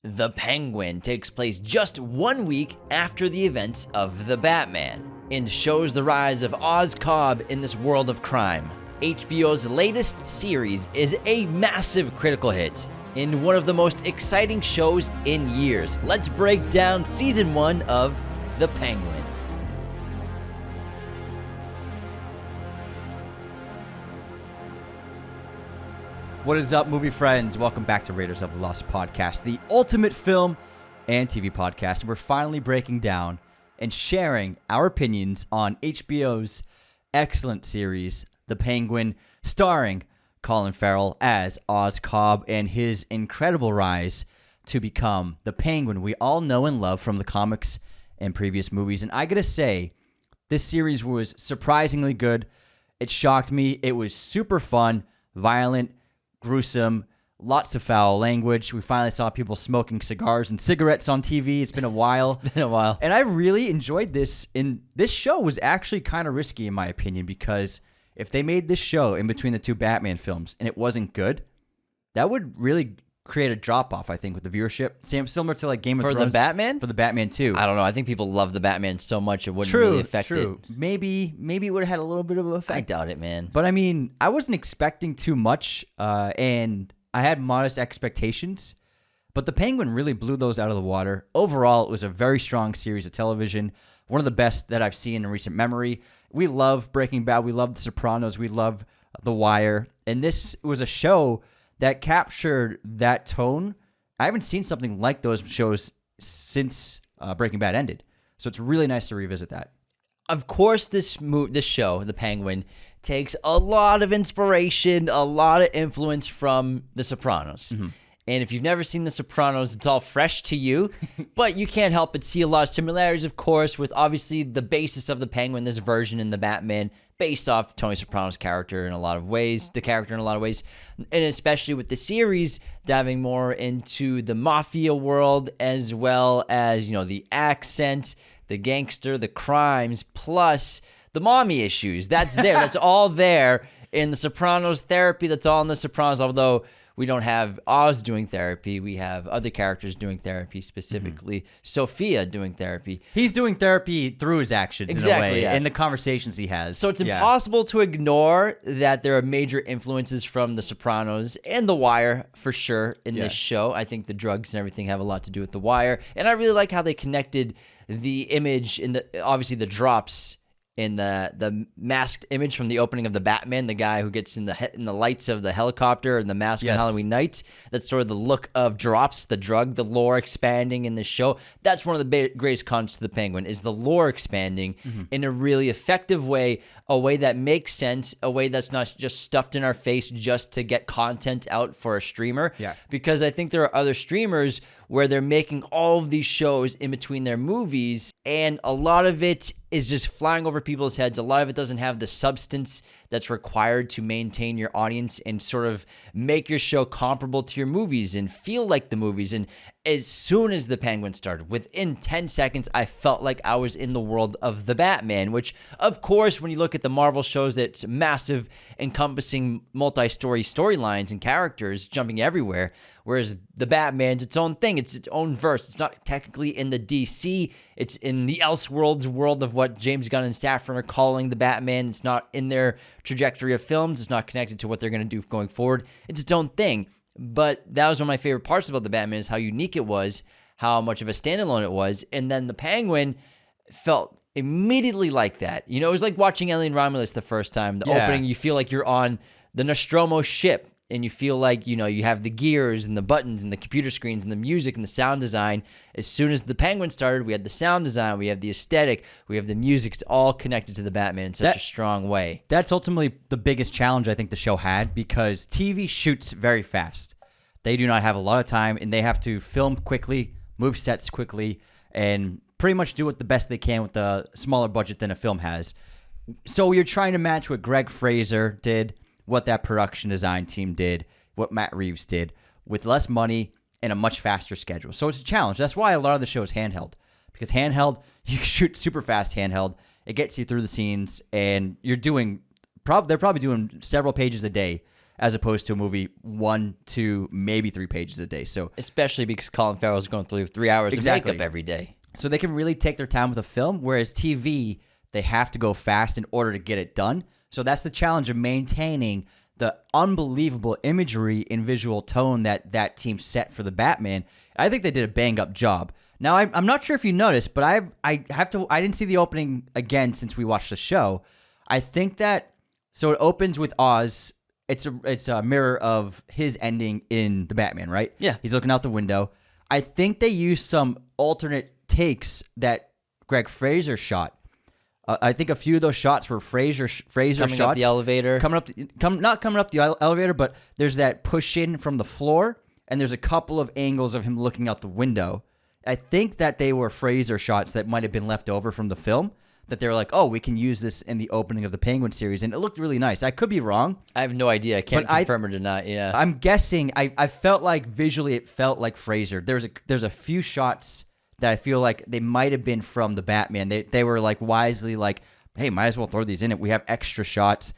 The Penguin takes place just 1 week after the events of The Batman and shows the rise of Oz Cobb in this world of crime. HBO's latest series is a massive critical hit and one of the most exciting shows in years. Let's break down season 1 of The Penguin. What is up, movie friends? Welcome back to Raiders of the Lost podcast, the ultimate film and TV podcast. We're finally breaking down and sharing our opinions on HBO's excellent series, The Penguin, starring Colin Farrell as Oz Cobb and his incredible rise to become the Penguin we all know and love from the comics and previous movies. And I gotta say, this series was surprisingly good. It shocked me. It was super fun, violent, gruesome, lots of foul language. We finally saw people smoking cigars and cigarettes on TV. It's been a while. And I really enjoyed this. And this show was actually kind of risky, in my opinion, because if they made this show in between the two Batman films and it wasn't good, that would really create a drop-off, I think, with the viewership. Similar to like Game of Thrones. For the Batman? For the Batman, too. I don't know. I think people love the Batman so much it wouldn't really affect it. Maybe it would have had a little bit of an effect. I doubt it, man. But I mean, I wasn't expecting too much, and I had modest expectations. But The Penguin really blew those out of the water. Overall, it was a very strong series of television. One of the best that I've seen in recent memory. We love Breaking Bad. We love The Sopranos. We love The Wire. And this was a show that captured that tone. I haven't seen something like those shows since Breaking Bad ended. So it's really nice to revisit that. Of course, this show, The Penguin, takes a lot of inspiration, a lot of influence from The Sopranos. Mm-hmm. And if you've never seen The Sopranos, it's all fresh to you. But you can't help but see a lot of similarities, of course, with obviously the basis of the Penguin, this version in the Batman, based off Tony Soprano's character in a lot of ways, and especially with the series diving more into the mafia world as well as, the accent, the gangster, the crimes, plus the mommy issues. That's there. That's all there in The Sopranos therapy. That's all in The Sopranos, although we don't have Oz doing therapy. We have other characters doing therapy, specifically Sophia doing therapy. He's doing therapy through his actions, in a way, in the conversations he has. So it's impossible to ignore that there are major influences from The Sopranos and The Wire, for sure, in this show. I think the drugs and everything have a lot to do with The Wire. And I really like how they connected the image, obviously the drops in the masked image from the opening of the Batman, the guy who gets in the lights of the helicopter and the mask on Halloween night. That's sort of the look of drops, the drug, the lore expanding in this show. That's one of the greatest cons to the Penguin, is the lore expanding in a really effective way, a way that makes sense, a way that's not just stuffed in our face just to get content out for a streamer. Yeah. Because I think there are other streamers where they're making all of these shows in between their movies, and a lot of it is just flying over people's heads. A lot of it doesn't have the substance that's required to maintain your audience and sort of make your show comparable to your movies and feel like the movies. And as soon as The Penguin started, within 10 seconds, I felt like I was in the world of the Batman, which, of course, when you look at the Marvel shows, that's massive, encompassing multi-story storylines and characters jumping everywhere, whereas the Batman's its own thing. It's its own verse. It's not technically in the DC. It's in the Elseworlds world of what James Gunn and Safran are calling the Batman. It's not in their trajectory of films. It's not connected to what they're going to do going forward. It's its own thing. But that was one of my favorite parts about the Batman, is how unique it was, how much of a standalone it was. And then the Penguin felt immediately like that. It was like watching Alien Romulus the first time. The opening, you feel like you're on the Nostromo ship. And you feel like, you have the gears and the buttons and the computer screens and the music and the sound design. As soon as the Penguin started, we had the sound design, we have the aesthetic, we have the music. It's all connected to the Batman in such a strong way. That's ultimately the biggest challenge I think the show had, because TV shoots very fast. They do not have a lot of time, and they have to film quickly, move sets quickly, and pretty much do it the best they can with a smaller budget than a film has. So you're trying to match what Greg Fraser did, what that production design team did, what Matt Reeves did, with less money and a much faster schedule. So it's a challenge. That's why a lot of the show is handheld, because handheld, you shoot super fast handheld. It gets you through the scenes, and you're doing they're probably doing several pages a day as opposed to a movie 1, 2, maybe 3 pages a day. So especially because Colin Farrell's going through 3 hours Exactly. of makeup every day. So they can really take their time with a film, whereas TV, they have to go fast in order to get it done. So that's the challenge of maintaining the unbelievable imagery and visual tone that team set for the Batman. I think they did a bang-up job. Now, I'm not sure if you noticed, but I didn't see the opening again since we watched the show. I think that, so it opens with Oz. It's a mirror of his ending in the Batman, right? Yeah. He's looking out the window. I think they used some alternate takes that Greg Fraser shot. I think a few of those shots were Fraser Coming shots. up the elevator. Not coming up the elevator, but there's that push in from the floor, and there's a couple of angles of him looking out the window. I think that they were Fraser shots that might have been left over from the film, that they were like, oh, we can use this in the opening of the Penguin series, and it looked really nice. I could be wrong. I have no idea. I can't confirm or deny. Yeah. I'm guessing. I felt like visually it felt like Fraser. There's a few shots that I feel like they might have been from the Batman. They were like wisely like, hey, might as well throw these in it. We have extra shots.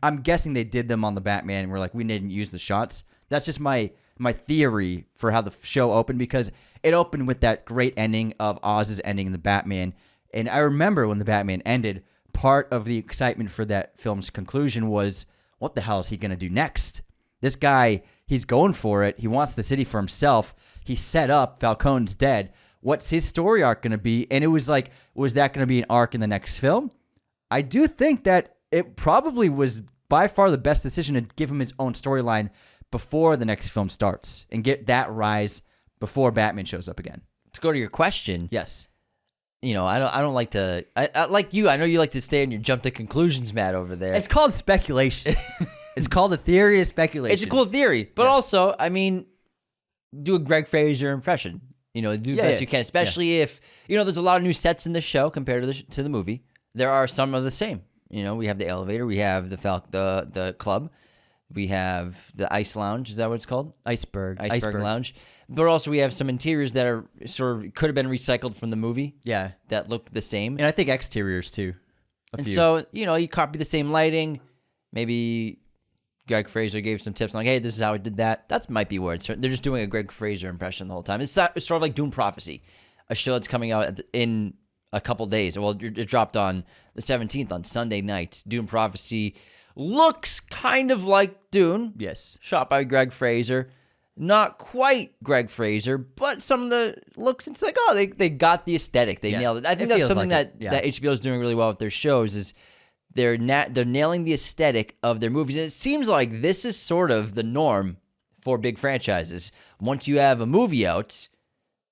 I'm guessing they did them on the Batman and we're like, we didn't use the shots. That's just my theory for how the show opened, because it opened with that great ending of Oz's ending in the Batman. And I remember when the Batman ended, part of the excitement for that film's conclusion was, what the hell is he going to do next? This guy, he's going for it. He wants the city for himself. He's set up. Falcone's dead. What's his story arc going to be? And it was like, was that going to be an arc in the next film? I do think that it probably was by far the best decision to give him his own storyline before the next film starts and get that rise before Batman shows up again. To go to your question, Yes. you know, I don't like to. I like you. I know you like to stay on your jump to conclusions, Matt, over there. It's called speculation. It's called a theory of speculation. It's a cool theory, but also, I mean, do a Greg Fraser impression. You know, do the best you can, especially if, you know, there's a lot of new sets in the show compared to the movie. There are some of the same. You know, we have the elevator, we have the club, we have the ice lounge. Is that what it's called? Iceberg Lounge. But also we have some interiors that are sort of could have been recycled from the movie. Yeah. That look the same. And I think exteriors too. A few. So, you know, you copy the same lighting. Maybe Greg Fraser gave some tips like, hey, this is how I did that. That might be where it's. They're just doing a Greg Fraser impression the whole time. It's sort of like Dune Prophecy, a show that's coming out in a couple days. Well, it dropped on the 17th on Sunday night. Dune Prophecy looks kind of like Dune. Yes. Shot by Greg Fraser. Not quite Greg Fraser, but some of the looks, it's like, oh, they got the aesthetic. They nailed it. I think that's something that HBO is doing really well with their shows is they're nailing the aesthetic of their movies. And it seems like this is sort of the norm for big franchises. Once you have a movie out,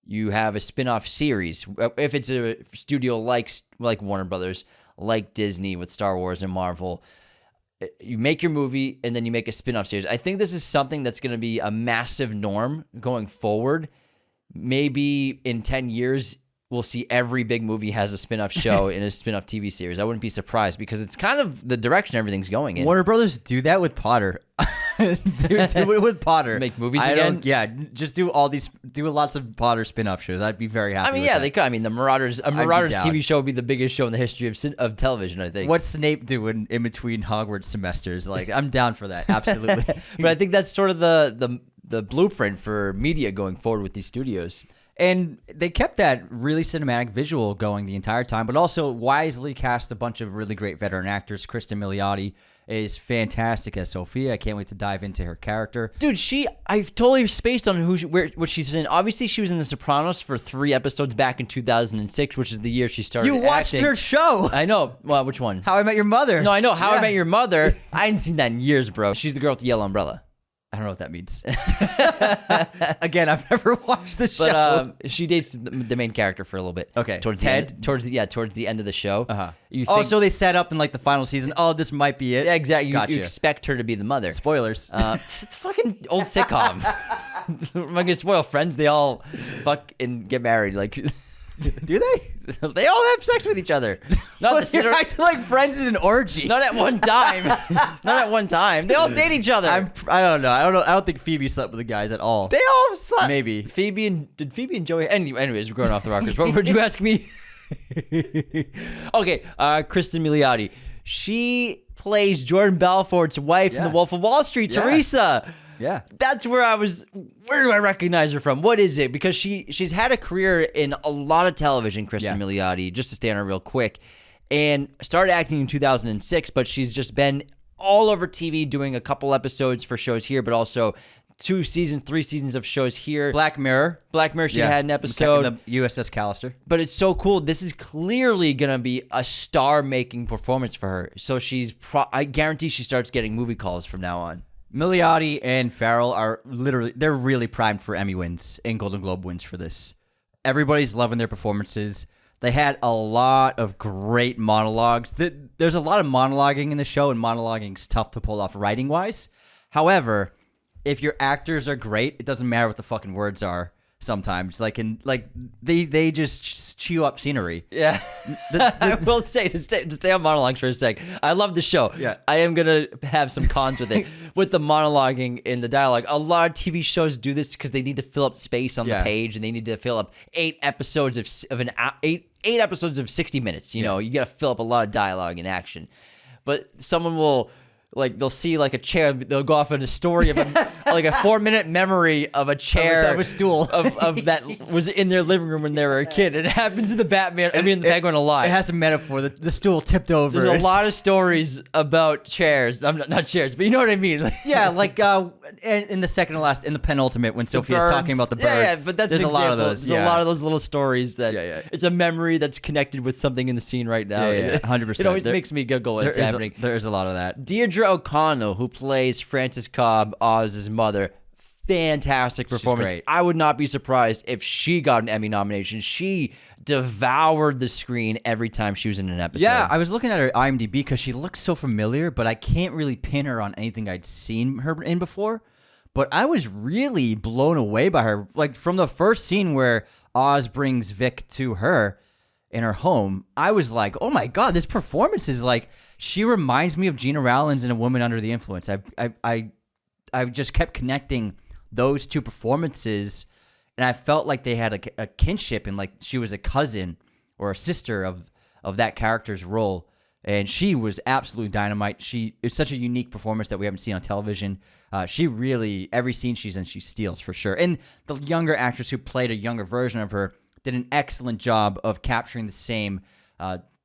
you have a spin-off series. If it's a studio like Warner Brothers, like Disney with Star Wars and Marvel, you make your movie and then you make a spin-off series. I think this is something that's going to be a massive norm going forward. Maybe in 10 years, we'll see every big movie has a spin-off show and a spin-off TV series. I wouldn't be surprised because it's kind of the direction everything's going in. Warner Brothers do that with Potter. do it with Potter. Make movies again? Just do lots of Potter spin-off shows. I'd be very happy. I mean, with that. they could. I mean, the Marauders TV show would be the biggest show in the history of television, I think. What's Snape doing in between Hogwarts semesters? Like, I'm down for that. Absolutely. But I think that's sort of the blueprint for media going forward with these studios. And they kept that really cinematic visual going the entire time, but also wisely cast a bunch of really great veteran actors. Kristen Milioti is fantastic as Sophia. I can't wait to dive into her character. Dude, I've totally spaced on what she's in. Obviously, she was in The Sopranos for 3 episodes back in 2006, which is the year she started You watched acting. her show. I know. Well, which one? How I Met Your Mother. No, I know. How I Met Your Mother. I hadn't seen that in years, bro. She's the girl with the yellow umbrella. I don't know what that means. Again, I've never watched the show. But she dates the main character for a little bit. Okay. Towards Ted? towards the end of the show. Uh-huh. So they set up in like the final season. Oh, this might be it. Yeah, exactly. Gotcha. You expect her to be the mother. Spoilers. It's a fucking old sitcom. Am I gonna spoil Friends? They all fuck and get married. Like, do they? They all have sex with each other. Not You're acting like Friends is an orgy. Not at one time. Not at one time. They all date each other. I don't know. I don't think Phoebe slept with the guys at all. They all slept. Maybe. Did Phoebe and Joey? Anyways, we're going off the rockers. What would you ask me? Okay, Kristen Milioti. She plays Jordan Belfort's wife in The Wolf of Wall Street, Teresa. Yeah. That's where where do I recognize her from? What is it? Because she's had a career in a lot of television, Kristen Milioti, just to stay on her real quick, and started acting in 2006, but she's just been all over TV doing a couple episodes for shows here, but also 3 seasons of shows here. Black Mirror, she had an episode. The USS Callister. But it's so cool. This is clearly going to be a star-making performance for her. So I guarantee she starts getting movie calls from now on. Milioti and Farrell they're really primed for Emmy wins and Golden Globe wins for this. Everybody's loving their performances. They had a lot of great monologues. There's a lot of monologuing in the show, and monologuing's tough to pull off writing-wise. However, if your actors are great, it doesn't matter what the fucking words are sometimes. They just chew up scenery. Yeah. I will say, to stay on monologues for a sec, I love the show. Yeah. I am going to have some cons with it. With the monologuing in the dialogue, a lot of TV shows do this because they need to fill up space on the page, and they need to fill up 8 episodes of eight episodes of 60 minutes. You know, you got to fill up a lot of dialogue and action. But someone will... they'll see a chair. They'll go off in a story of a 4-minute memory of a chair of a stool of that was in their living room when they were a kid. It happens in the the Penguin alive. It has a metaphor. The stool tipped over. There's a lot of stories about chairs. I'm not chairs, but you know what I mean. In the second to last, in the penultimate, when Sophia's talking about the bird. Yeah, but that's there's an a lot of example. those. There's a lot of those little stories that it's a memory that's connected with something in the scene right now. 100%. It always makes me giggle when it's happening. There's a lot of that. Deirdre O'Connell, who plays Frances Cobb, Oz's mother, fantastic performance. Great. I would not be surprised if she got an Emmy nomination. She devoured the screen every time she was in an episode. Yeah, I was looking at her IMDb because she looks so familiar, but I can't really pin her on anything I'd seen her in before. But I was really blown away by her. From the first scene where Oz brings Vic to her in her home, I was like, oh my God, this performance is she reminds me of Gina Rowlands in A Woman Under the Influence. I just kept connecting those two performances, and I felt like they had a kinship, and she was a cousin or a sister of that character's role. And she was absolutely dynamite. It's such a unique performance that we haven't seen on television. She really, every scene she's in, she steals for sure. And the younger actress who played a younger version of her did an excellent job of capturing the same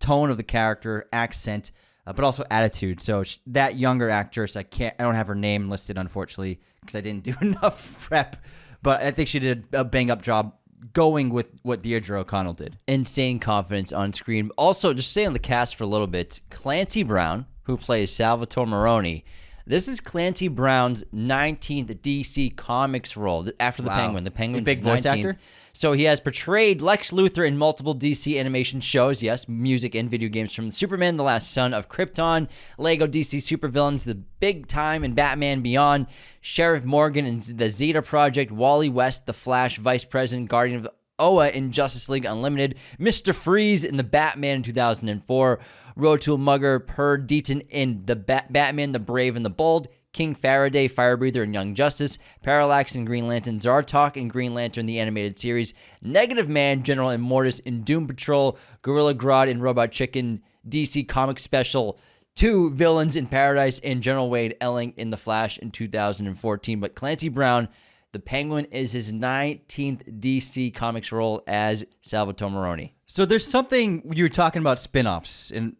tone of the character, accent, but also attitude. So that younger actress, I don't have her name listed, unfortunately, because I didn't do enough prep. But I think she did a bang-up job going with what Deirdre O'Connell did. Insane confidence on screen. Also, just stay on the cast for a little bit. Clancy Brown, who plays Salvatore Maroni. This is Clancy Brown's 19th DC Comics role after the Penguin. The Penguin's big voice 19th. actor. So he has portrayed Lex Luthor in multiple DC animation shows, yes, music and video games, from Superman, The Last Son of Krypton, Lego DC Supervillains, The Big Time, and Batman Beyond, Sheriff Morgan in The Zeta Project, Wally West, The Flash, Vice President, Guardian of Oa in Justice League Unlimited, Mr. Freeze in The Batman in 2004, Rotul Mugger Per Deaton in The Batman, The Brave and the Bold, King Faraday, Firebreather, and Young Justice, Parallax in Green Lantern, Zartok in Green Lantern, the animated series, Negative Man, General Immortus in Doom Patrol, Gorilla Grodd in Robot Chicken, DC Comics Special, 2 Villains in Paradise, and General Wade Elling in The Flash in 2014. But Clancy Brown, the Penguin, is his 19th DC Comics role as Salvatore Maroni. So there's something, you were talking about spin-offs, and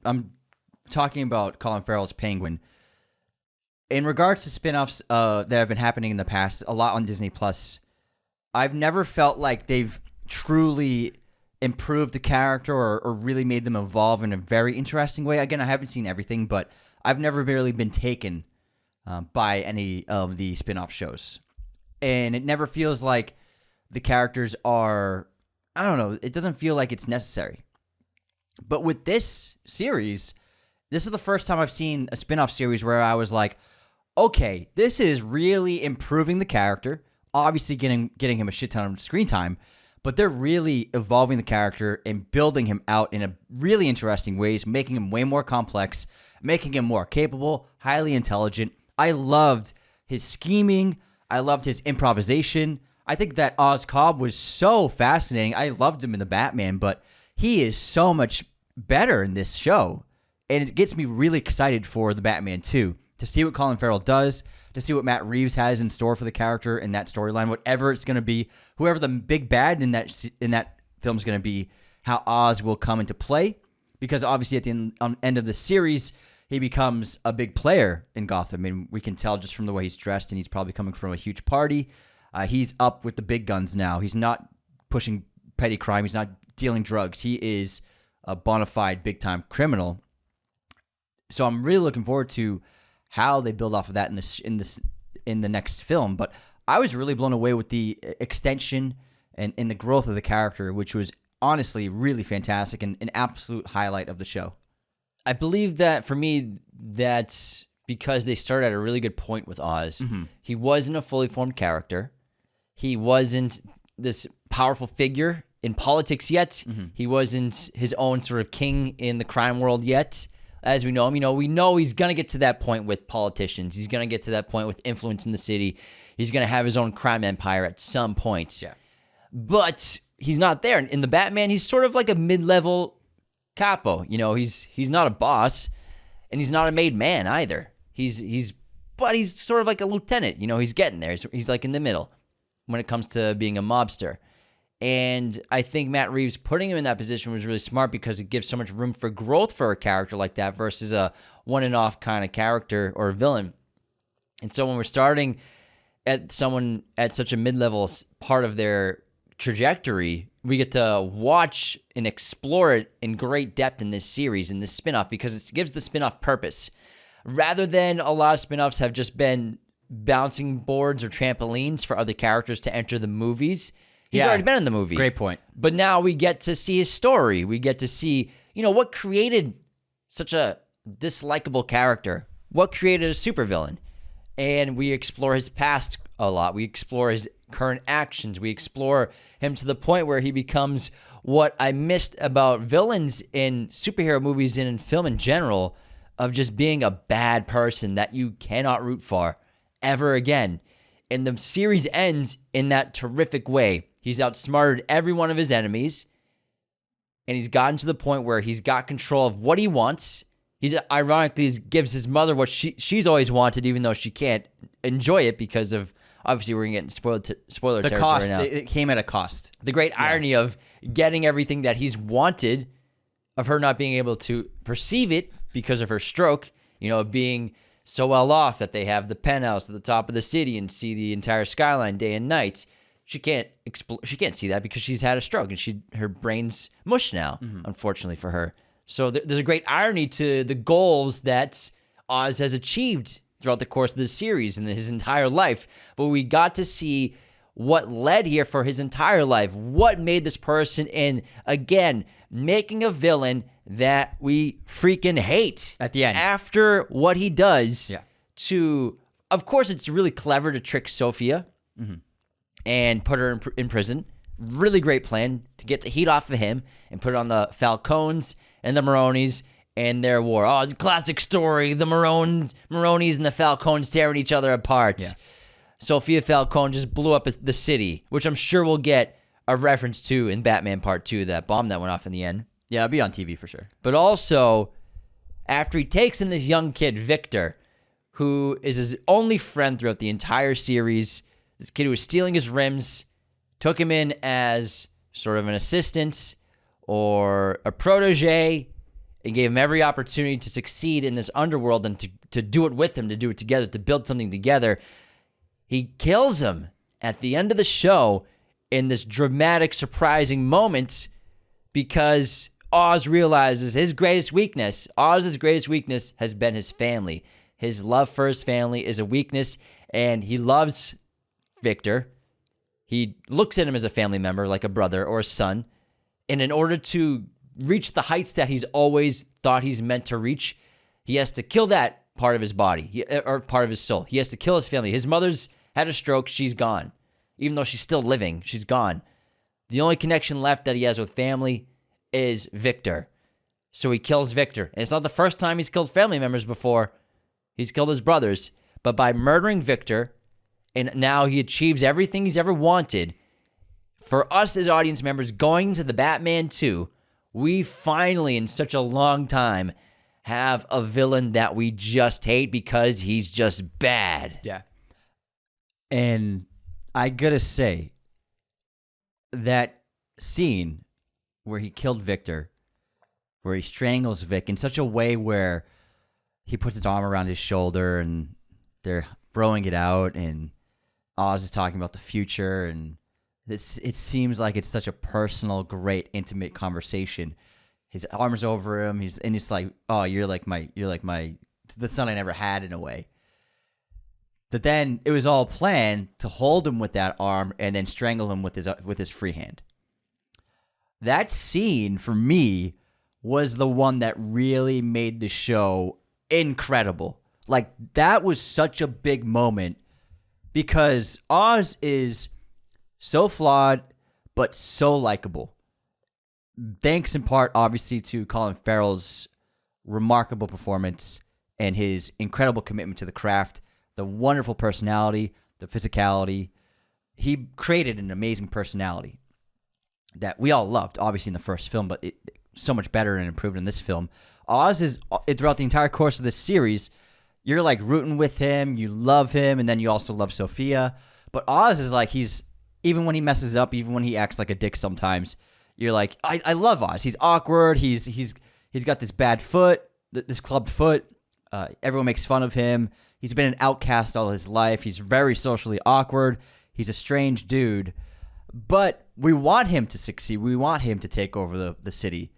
I'm talking about Colin Farrell's Penguin. In regards to spin-offs that have been happening in the past, a lot on Disney+, I've never felt like they've truly improved the character or really made them evolve in a very interesting way. Again, I haven't seen everything, but I've never really been taken by any of the spin-off shows. And it never feels like the characters are, I don't know, it doesn't feel like it's necessary. But with this series, this is the first time I've seen a spin-off series where I was like, okay, this is really improving the character, obviously getting him a shit ton of screen time, but they're really evolving the character and building him out in a really interesting ways, making him way more complex, making him more capable, highly intelligent. I loved his scheming. I loved his improvisation. I think that Oz Cobb was so fascinating. I loved him in The Batman, but he is so much better in this show. And it gets me really excited for the Batman 2 to see what Colin Farrell does, to see what Matt Reeves has in store for the character in that storyline, whatever it's going to be, whoever the big bad in that film is going to be, how Oz will come into play. Because obviously at the end of the series, he becomes a big player in Gotham. And we can tell just from the way he's dressed, and he's probably coming from a huge party. He's up with the big guns now. He's not pushing petty crime. He's not dealing drugs. He is a bona fide big-time criminal. So I'm really looking forward to how they build off of that in the next film. But I was really blown away with the extension and the growth of the character, which was honestly really fantastic and an absolute highlight of the show. I believe that for me, that's because they started at a really good point with Oz. Mm-hmm. He wasn't a fully formed character. He wasn't this powerful figure in politics yet. Mm-hmm. He wasn't his own sort of king in the crime world yet. As we know him, we know he's going to get to that point with politicians. He's going to get to that point with influence in the city. He's going to have his own crime empire at some point. Yeah. But he's not there. In the Batman, he's sort of like a mid-level capo. He's not a boss, and he's not a made man either. But he's sort of like a lieutenant. He's getting there. He's like in the middle when it comes to being a mobster. And I think Matt Reeves putting him in that position was really smart because it gives so much room for growth for a character like that versus a one-and-off kind of character or villain. And so when we're starting at someone at such a mid-level part of their trajectory, we get to watch and explore it in great depth in this series, in this spinoff, because it gives the spinoff purpose. Rather than a lot of spinoffs have just been bouncing boards or trampolines for other characters to enter the movies. He's already been in the movie. Great point. But now we get to see his story. We get to see, what created such a dislikable character. What created a supervillain? And we explore his past a lot. We explore his current actions. We explore him to the point where he becomes what I missed about villains in superhero movies and in film in general, of just being a bad person that you cannot root for ever again. And the series ends in that terrific way. He's outsmarted every one of his enemies, and he's gotten to the point where he's got control of what he wants. He's ironically gives his mother what she's always wanted, even though she can't enjoy it because of, obviously we're getting spoiler territory cost, now. It came at a cost. The great irony of getting everything that he's wanted, of her not being able to perceive it because of her stroke, being so well off that they have the penthouse at the top of the city and see the entire skyline day and night. She can't see that because she's had a stroke and her brain's mush now, unfortunately for her. So there's a great irony to the goals that Oz has achieved throughout the course of this series and his entire life. But we got to see what led here for his entire life, what made this person, and again, making a villain that we freaking hate. At the end. After what he does of course, it's really clever to trick Sophia. Mm-hmm. And put her in prison. Really great plan to get the heat off of him and put it on the Falcones and the Maronis and their war. Oh, the classic story. The Maronis and the Falcones tearing each other apart. Yeah. Sophia Falcone just blew up the city, which I'm sure we'll get a reference to in Batman Part 2, that bomb that went off in the end. Yeah, it'll be on TV for sure. But also, after he takes in this young kid, Victor, who is his only friend throughout the entire series. This kid who was stealing his rims, took him in as sort of an assistant or a protege, and gave him every opportunity to succeed in this underworld and to do it with him, to do it together, to build something together. He kills him at the end of the show in this dramatic, surprising moment because Oz's greatest weakness has been his family. His love for his family is a weakness, and he loves Victor. He looks at him as a family member, like a brother or a son. And in order to reach the heights that he's always thought he's meant to reach, he has to kill that part of his body, or part of his soul. He has to kill his family. His mother's had a stroke. She's gone. Even though she's still living, she's gone. The only connection left that he has with family is Victor. So he kills Victor. And it's not the first time he's killed family members before. He's killed his brothers. But by murdering Victor, and now he achieves everything he's ever wanted. For us as audience members going to the Batman 2, we finally, in such a long time, have a villain that we just hate because he's just bad. Yeah. And I gotta say, that scene where he killed Victor, where he strangles Vic in such a way where he puts his arm around his shoulder and they're broing it out, and Oz is talking about the future, and it seems like it's such a personal, great, intimate conversation. His arm's over him. It's like, oh, you're like the son I never had, in a way. But then it was all planned to hold him with that arm and then strangle him with his free hand. That scene for me was the one that really made the show incredible. Like, that was such a big moment because Oz is so flawed but so likable. Thanks in part, obviously, to Colin Farrell's remarkable performance and his incredible commitment to the craft, the wonderful personality, the physicality. He created an amazing personality that we all loved, obviously, in the first film, but it so much better and improved in this film. Oz is, throughout the entire course of this series, you're like rooting with him, you love him, and then you also love Sophia. But Oz is like, even when he messes up, even when he acts like a dick sometimes, you're like, I love Oz. He's awkward. He's got this bad foot, this clubbed foot. Everyone makes fun of him. He's been an outcast all his life. He's very socially awkward. He's a strange dude. But we want him to succeed. We want him to take over the city.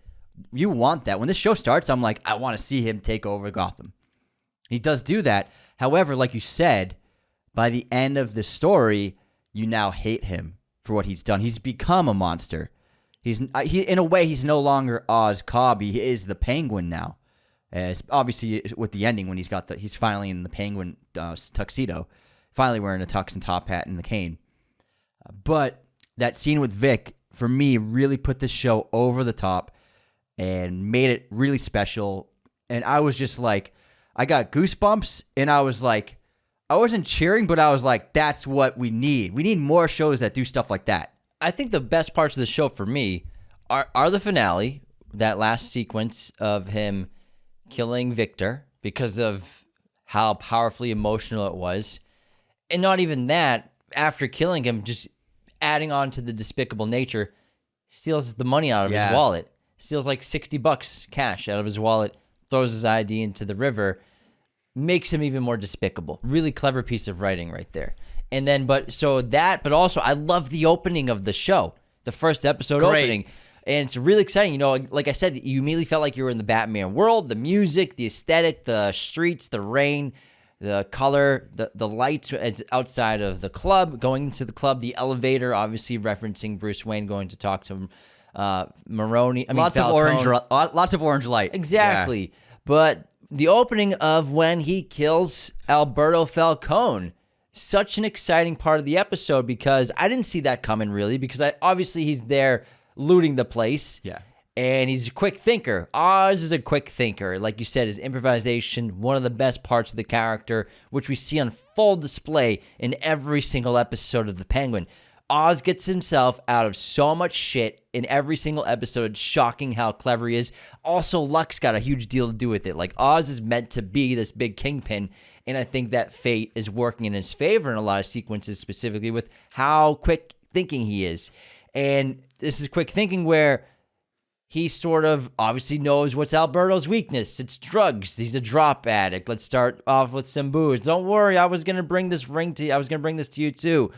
You want that. When this show starts, I'm like, I want to see him take over Gotham. He does do that. However, like you said, by the end of the story, you now hate him for what he's done. He's become a monster. In a way, he's no longer Oz Cobb. He is the Penguin now. Obviously, with the ending, when he's finally in the Penguin tuxedo, finally wearing a tux and top hat and the cane. But that scene with Vic, for me, really put this show over the top and made it really special. And I was just like, I got goosebumps, and I was like, I wasn't cheering, but I was like, that's what we need. We need more shows that do stuff like that. I think the best parts of the show for me are the finale, that last sequence of him killing Victor because of how powerfully emotional it was. And not even that, after killing him, just adding on to the despicable nature, steals the money out of his wallet. Steals like $60 cash out of his wallet, throws his ID into the river, makes him even more despicable. Really clever piece of writing right there. And then, but also I love the opening of the show, the first episode opening. And it's really exciting. You know, like I said, you immediately felt like you were in the Batman world, the music, the aesthetic, the streets, the rain, the color, the lights. It's outside of the club, going into the club, the elevator, obviously referencing Bruce Wayne going to talk to Maroni. Lots of orange light. Exactly. Yeah. But the opening of when he kills Alberto Falcone, such an exciting part of the episode, because I didn't see that coming really, because obviously he's there looting the place. Yeah. And he's a quick thinker. Oz is a quick thinker. Like you said, his improvisation, one of the best parts of the character, which we see on full display in every single episode of The Penguin. Oz gets himself out of so much shit in every single episode. It's shocking how clever he is. Also, luck's got a huge deal to do with it. Like, Oz is meant to be this big kingpin, and I think that fate is working in his favor in a lot of sequences, specifically with how quick thinking he is. And this is quick thinking where he sort of obviously knows what's Alberto's weakness. It's drugs. He's a drop addict. Let's start off with some booze. Don't worry, I was going to bring this to you too.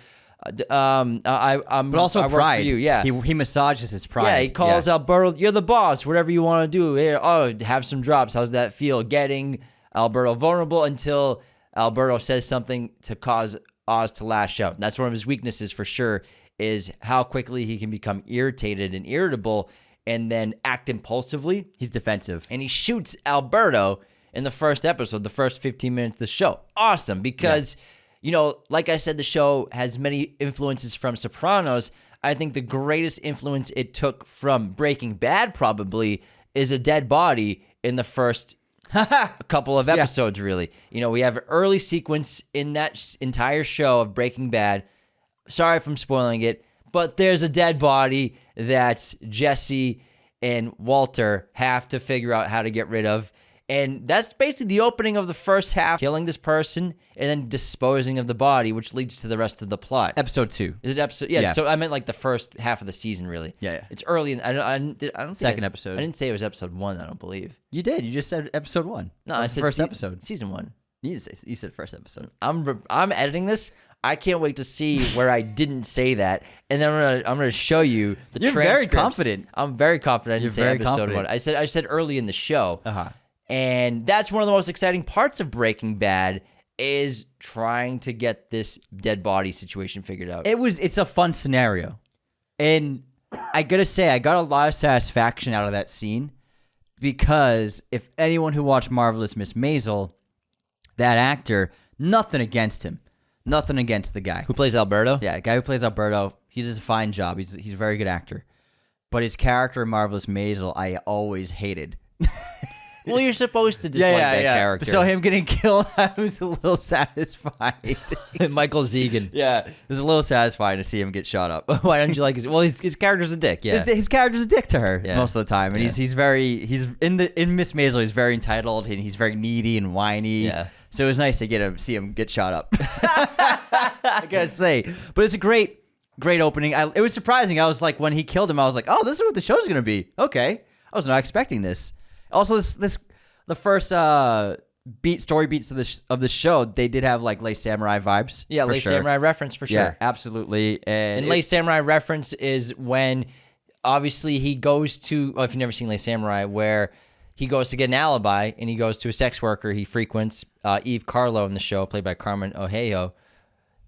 But also I pride. For you. Yeah, he massages his pride. Yeah, he calls Alberto, "You're the boss. Whatever you want to do. Here, have some drops. How's that feel?" Getting Alberto vulnerable until Alberto says something to cause Oz to lash out. And that's one of his weaknesses for sure, is how quickly he can become irritated and irritable and then act impulsively. He's defensive. And he shoots Alberto in the first episode, the first 15 minutes of the show. Awesome, because... Yeah. You know, like I said, the show has many influences from Sopranos. I think the greatest influence it took from Breaking Bad probably is a dead body in the first couple of episodes, really. You know, we have an early sequence in that entire show of Breaking Bad. Sorry if I'm spoiling it, but there's a dead body that Jesse and Walter have to figure out how to get rid of. And that's basically the opening of the first half, killing this person and then disposing of the body, which leads to the rest of the plot. Episode 2. Is it episode? Yeah, so I meant like the first half of the season, really. Yeah. It's early. I don't think Second episode. I didn't say it was episode 1, I don't believe. You did. You just said episode 1. No, I said first episode. Season 1. You said first episode. I'm editing this. I can't wait to see where I didn't say that, and then I'm gonna show you the You're transcripts. very confident. I'm very confident. I didn't say very episode confident. 1. I said early in the show. Uh-huh. And that's one of the most exciting parts of Breaking Bad is trying to get this dead body situation figured out. It's a fun scenario. And I gotta say, I got a lot of satisfaction out of that scene because if anyone who watched Marvelous Miss Maisel, that actor, nothing against him. Nothing against the guy. Who plays Alberto? Yeah, the guy who plays Alberto, he does a fine job. He's a very good actor. But his character in Marvelous Maisel, I always hated. Well, you're supposed to dislike that character. So him getting killed, I was a little satisfied. Michael Zegan. Yeah, it was a little satisfying to see him get shot up. Why don't you like his? Well, his character's a dick. Yeah, his character's a dick to her most of the time, and Yeah. he's in Miss Maisel. He's very entitled and he's very needy and whiny. Yeah. So it was nice to see him get shot up. I gotta say, but it's a great opening. It was surprising. I was like, when he killed him, I was like, oh, this is what the show's gonna be. Okay, I was not expecting this. Also, the first story beats of the show, they did have like Last Samurai vibes. Yeah, for Last sure. Samurai reference for sure. Yeah, absolutely. And Last Samurai reference is when obviously he goes to, if you've never seen Last Samurai, where he goes to get an alibi and he goes to a sex worker he frequents, Eve Carlo in the show, played by Carmen Ohio.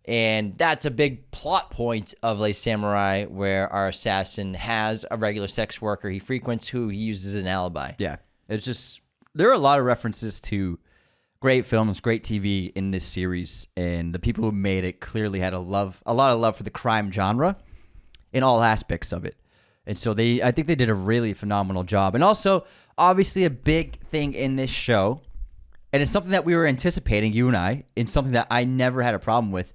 And that's a big plot point of Last Samurai, where our assassin has a regular sex worker he frequents who he uses as an alibi. Yeah, it's just, there are a lot of references to great films, great TV in this series, and the people who made it clearly had a lot of love for the crime genre in all aspects of it. And so I think they did a really phenomenal job. And also, obviously, a big thing in this show, and it's something that we were anticipating, you and I, and something that I never had a problem with.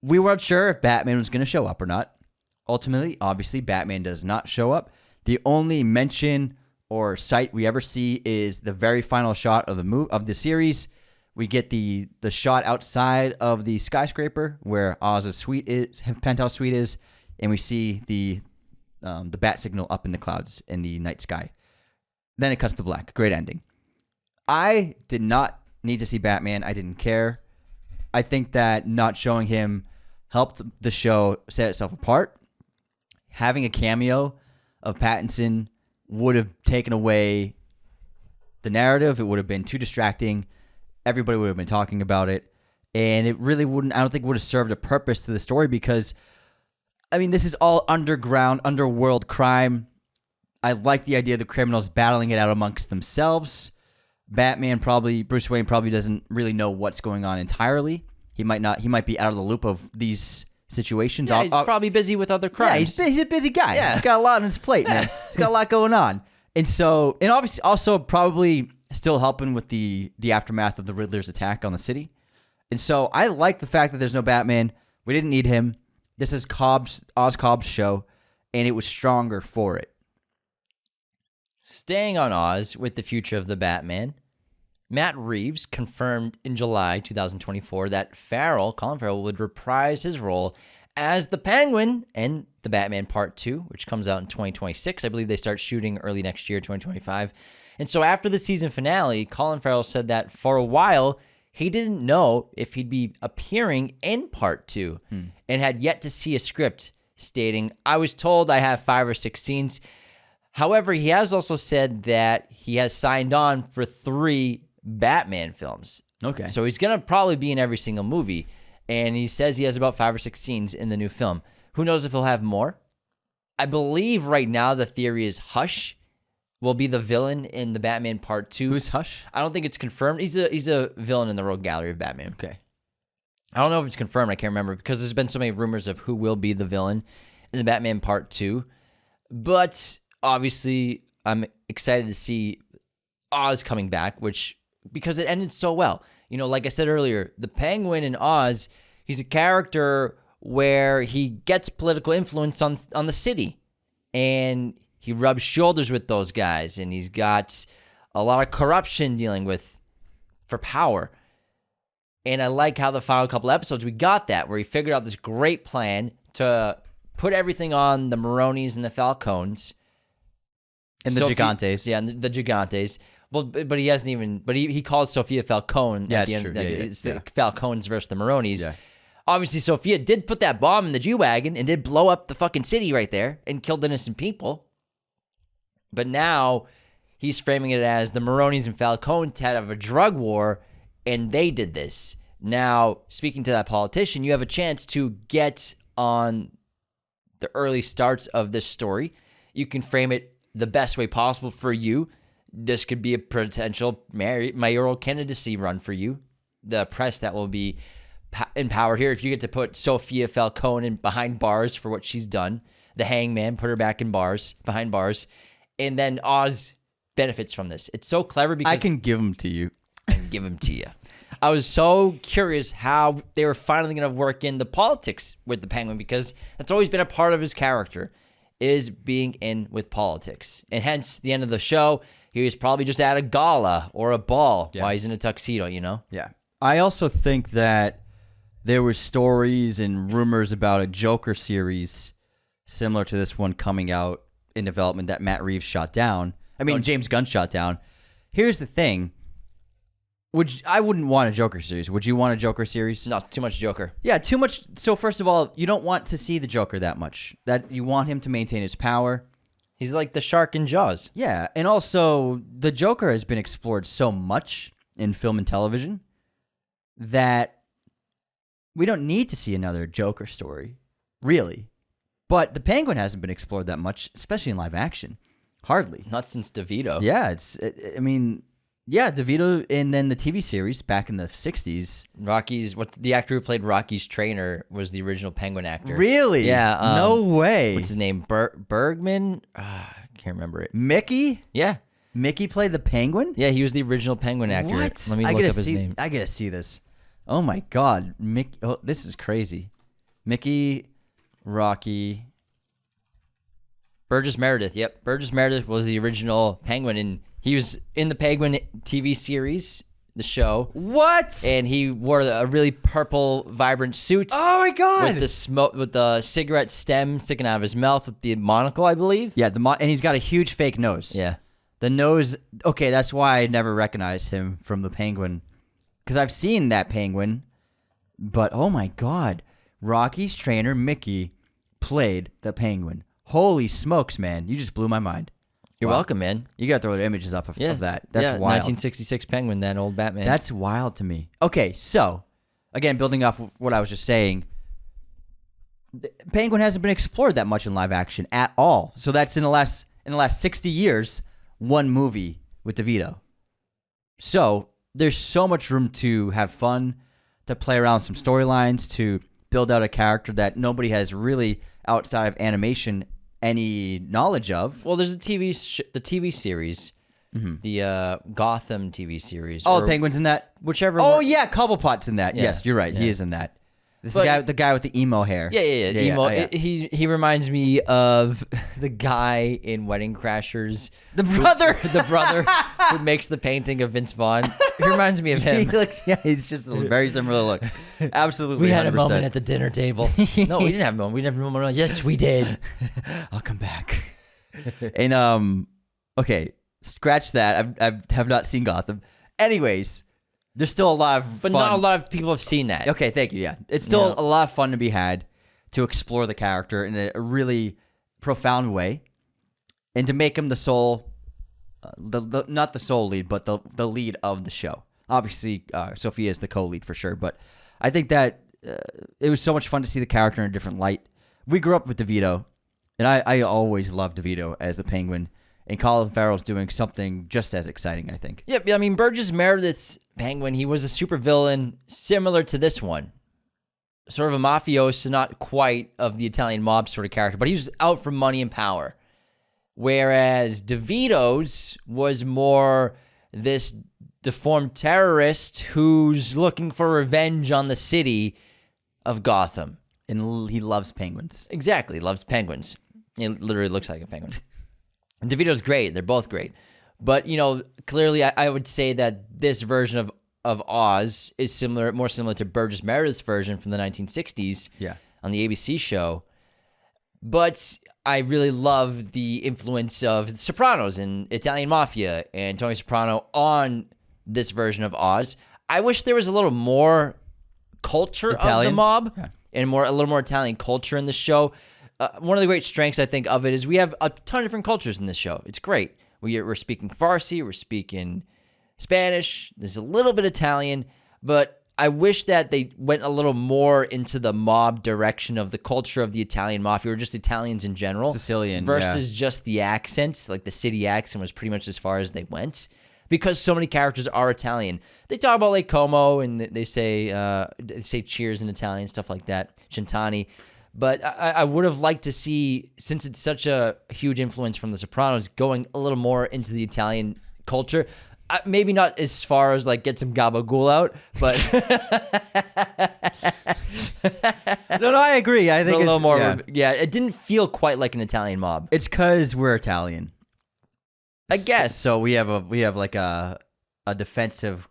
We weren't sure if Batman was going to show up or not. Ultimately, obviously, Batman does not show up. The only mention or sight we ever see is the very final shot of the series. We get the shot outside of the skyscraper where Oz's penthouse suite is, and we see the bat signal up in the clouds in the night sky. Then it cuts to black. Great ending. I did not need to see Batman. I didn't care. I think that not showing him helped the show set itself apart. Having a cameo of Pattinson would have taken away the narrative. It would have been too distracting. Everybody would have been talking about it. And it really wouldn't, I don't think it would have served a purpose to the story because, I mean, this is all underworld crime. I like the idea of the criminals battling it out amongst themselves. Bruce Wayne probably doesn't really know what's going on entirely. He might be out of the loop of these situations. Yeah, he's probably busy with other crimes. Yeah, he's a busy guy. Yeah. He's got a lot on his plate, man. He's got a lot going on. And obviously also probably still helping with the aftermath of the Riddler's attack on the city. And so I like the fact that there's no Batman. We didn't need him. This is Oz Cobb's show, and it was stronger for it. Staying on Oz with the future of the Batman, Matt Reeves confirmed in July 2024 that Colin Farrell would reprise his role as the Penguin in The Batman Part 2, which comes out in 2026. I believe they start shooting early next year, 2025. And so after the season finale, Colin Farrell said that for a while, he didn't know if he'd be appearing in Part 2 and had yet to see a script stating, I was told I have 5 or 6 scenes. However, he has also said that he has signed on for 3 Batman films. Okay. So he's going to probably be in every single movie. And he says he has about 5 or 6 scenes in the new film. Who knows if he'll have more? I believe right now the theory is Hush will be the villain in the Batman Part 2. Who's Hush? I don't think it's confirmed. He's a villain in the Rogue Gallery of Batman. Okay. I don't know if it's confirmed. I can't remember because there's been so many rumors of who will be the villain in the Batman Part 2. But obviously, I'm excited to see Oz coming back, because it ended so well. You know, like I said earlier, the Penguin in Oz, he's a character where he gets political influence on the city. And he rubs shoulders with those guys. And he's got a lot of corruption dealing with for power. And I like how the final couple episodes we got that, where he figured out this great plan to put everything on the Maronis and the Falcones. And the Gigantes. Yeah, and the Gigantes. Well, but he hasn't even, but he calls Sofia Falcone Yeah, at the it's end. true. It's the Falcones versus the Maronis. Yeah. Obviously, Sofia did put that bomb in the G-Wagon and did blow up the fucking city right there and killed innocent people. But now he's framing it as the Maronis and Falcones had a drug war, and they did this. Now, speaking to that politician, you have a chance to get on the early starts of this story. You can frame it the best way possible for you. This could be a potential mayoral candidacy run for you. The press that will be empowered here. If you get to put Sofia Falcone behind bars for what she's done, the hangman, put her back in bars, behind bars, and then Oz benefits from this. It's so clever because I can give them to you. I can give them to you. I was so curious how they were finally going to work in the politics with the Penguin, because that's always been a part of his character, is being in with politics. And hence, the end of the show, he was probably just at a gala or a ball while he's in a tuxedo, you know? Yeah. I also think that there were stories and rumors about a Joker series similar to this one coming out in development that Matt Reeves shot down. I mean, James Gunn shot down. Here's the thing. I wouldn't want a Joker series. Would you want a Joker series? Not too much Joker. Yeah, too much. So first of all, you don't want to see the Joker that much. That you want him to maintain his power. He's like the shark in Jaws. Yeah, and also the Joker has been explored so much in film and television that we don't need to see another Joker story, really. But the Penguin hasn't been explored that much, especially in live action. Hardly. Not since DeVito. Yeah, DeVito, and then the TV series back in the 60s. The actor who played Rocky's trainer was the original Penguin actor. Really? Yeah. No way. What's his name? Bergman? I can't remember it. Mickey? Yeah. Mickey played the Penguin? Yeah, he was the original Penguin actor. What? Let me look up his name. I gotta see this. Oh my God. Mickey. Oh, this is crazy. Mickey, Rocky. Burgess Meredith. Yep. Burgess Meredith was the original Penguin, and he was in the Penguin TV series, the show. What? And he wore a really purple, vibrant suit. Oh my God. With the cigarette stem sticking out of his mouth with the monocle, I believe. Yeah, and he's got a huge fake nose. Yeah. The nose. Okay, that's why I never recognized him from the Penguin, because I've seen that Penguin, but oh my God, Rocky's trainer Mickey played the Penguin. Holy smokes, man! You just blew my mind. You're welcome, man. You gotta throw the images up of that. That's wild. 1966 Penguin, that old Batman. That's wild to me. Okay, so again, building off of what I was just saying, Penguin hasn't been explored that much in live action at all. So that's in the last 60 years, one movie with DeVito. So there's so much room to have fun, to play around some storylines, to build out a character that nobody has really outside of animation any knowledge of. Well, there's the TV series, the Gotham TV series. Oh, Penguin's in that? Whichever. Oh, yeah, Cobblepot's in that. Yeah. Yes, you're right. Yeah. He is in that. This is the guy with the emo hair. Yeah. Emo. Yeah. He reminds me of the guy in Wedding Crashers. The brother. The brother who makes the painting of Vince Vaughn. He reminds me of him. He's just a very similar look. Absolutely. We had 100%. a moment at the dinner table. No, we didn't have a moment. We never had a moment. Yes, we did. I'll come back. And okay, scratch that. I have not seen Gotham. Anyways, there's still a lot of But fun. not a lot of people have seen that. Okay, thank you. Yeah, it's still a lot of fun to be had to explore the character in a really profound way, and to make him the sole, not the sole lead, but the lead of the show. Obviously, Sophia is the co-lead for sure, but I think that it was so much fun to see the character in a different light. We grew up with DeVito, and I always loved DeVito as the Penguin. And Colin Farrell's doing something just as exciting, I think. Yep. I mean, Burgess Meredith's Penguin, he was a supervillain similar to this one. Sort of a mafioso, not quite of the Italian mob sort of character, but he was out for money and power. Whereas DeVito's was more this deformed terrorist who's looking for revenge on the city of Gotham. And he loves penguins. Exactly. Loves penguins. He literally looks like a penguin. And DeVito's great. They're both great. But, clearly I would say that this version of Oz is more similar to Burgess Meredith's version from the 1960s on the ABC show. But I really love the influence of The Sopranos and Italian Mafia and Tony Soprano on this version of Oz. I wish there was a little more culture of the mob and a little more Italian culture in the show. One of the great strengths, I think, of it is we have a ton of different cultures in this show. It's great. We're speaking Farsi, we're speaking Spanish, there's a little bit Italian, but I wish that they went a little more into the mob direction of the culture of the Italian mafia, or just Italians in general. Sicilian, versus just the accents. Like the city accent was pretty much as far as they went, because so many characters are Italian. They talk about Lake Como, and they say cheers in Italian, stuff like that, Centani. But I would have liked to see, since it's such a huge influence from The Sopranos, going a little more into the Italian culture. Maybe not as far as like get some gabagool out, but no, I agree. I think a little more. Yeah. It didn't feel quite like an Italian mob. It's because we're Italian, I guess. So we have like a defensive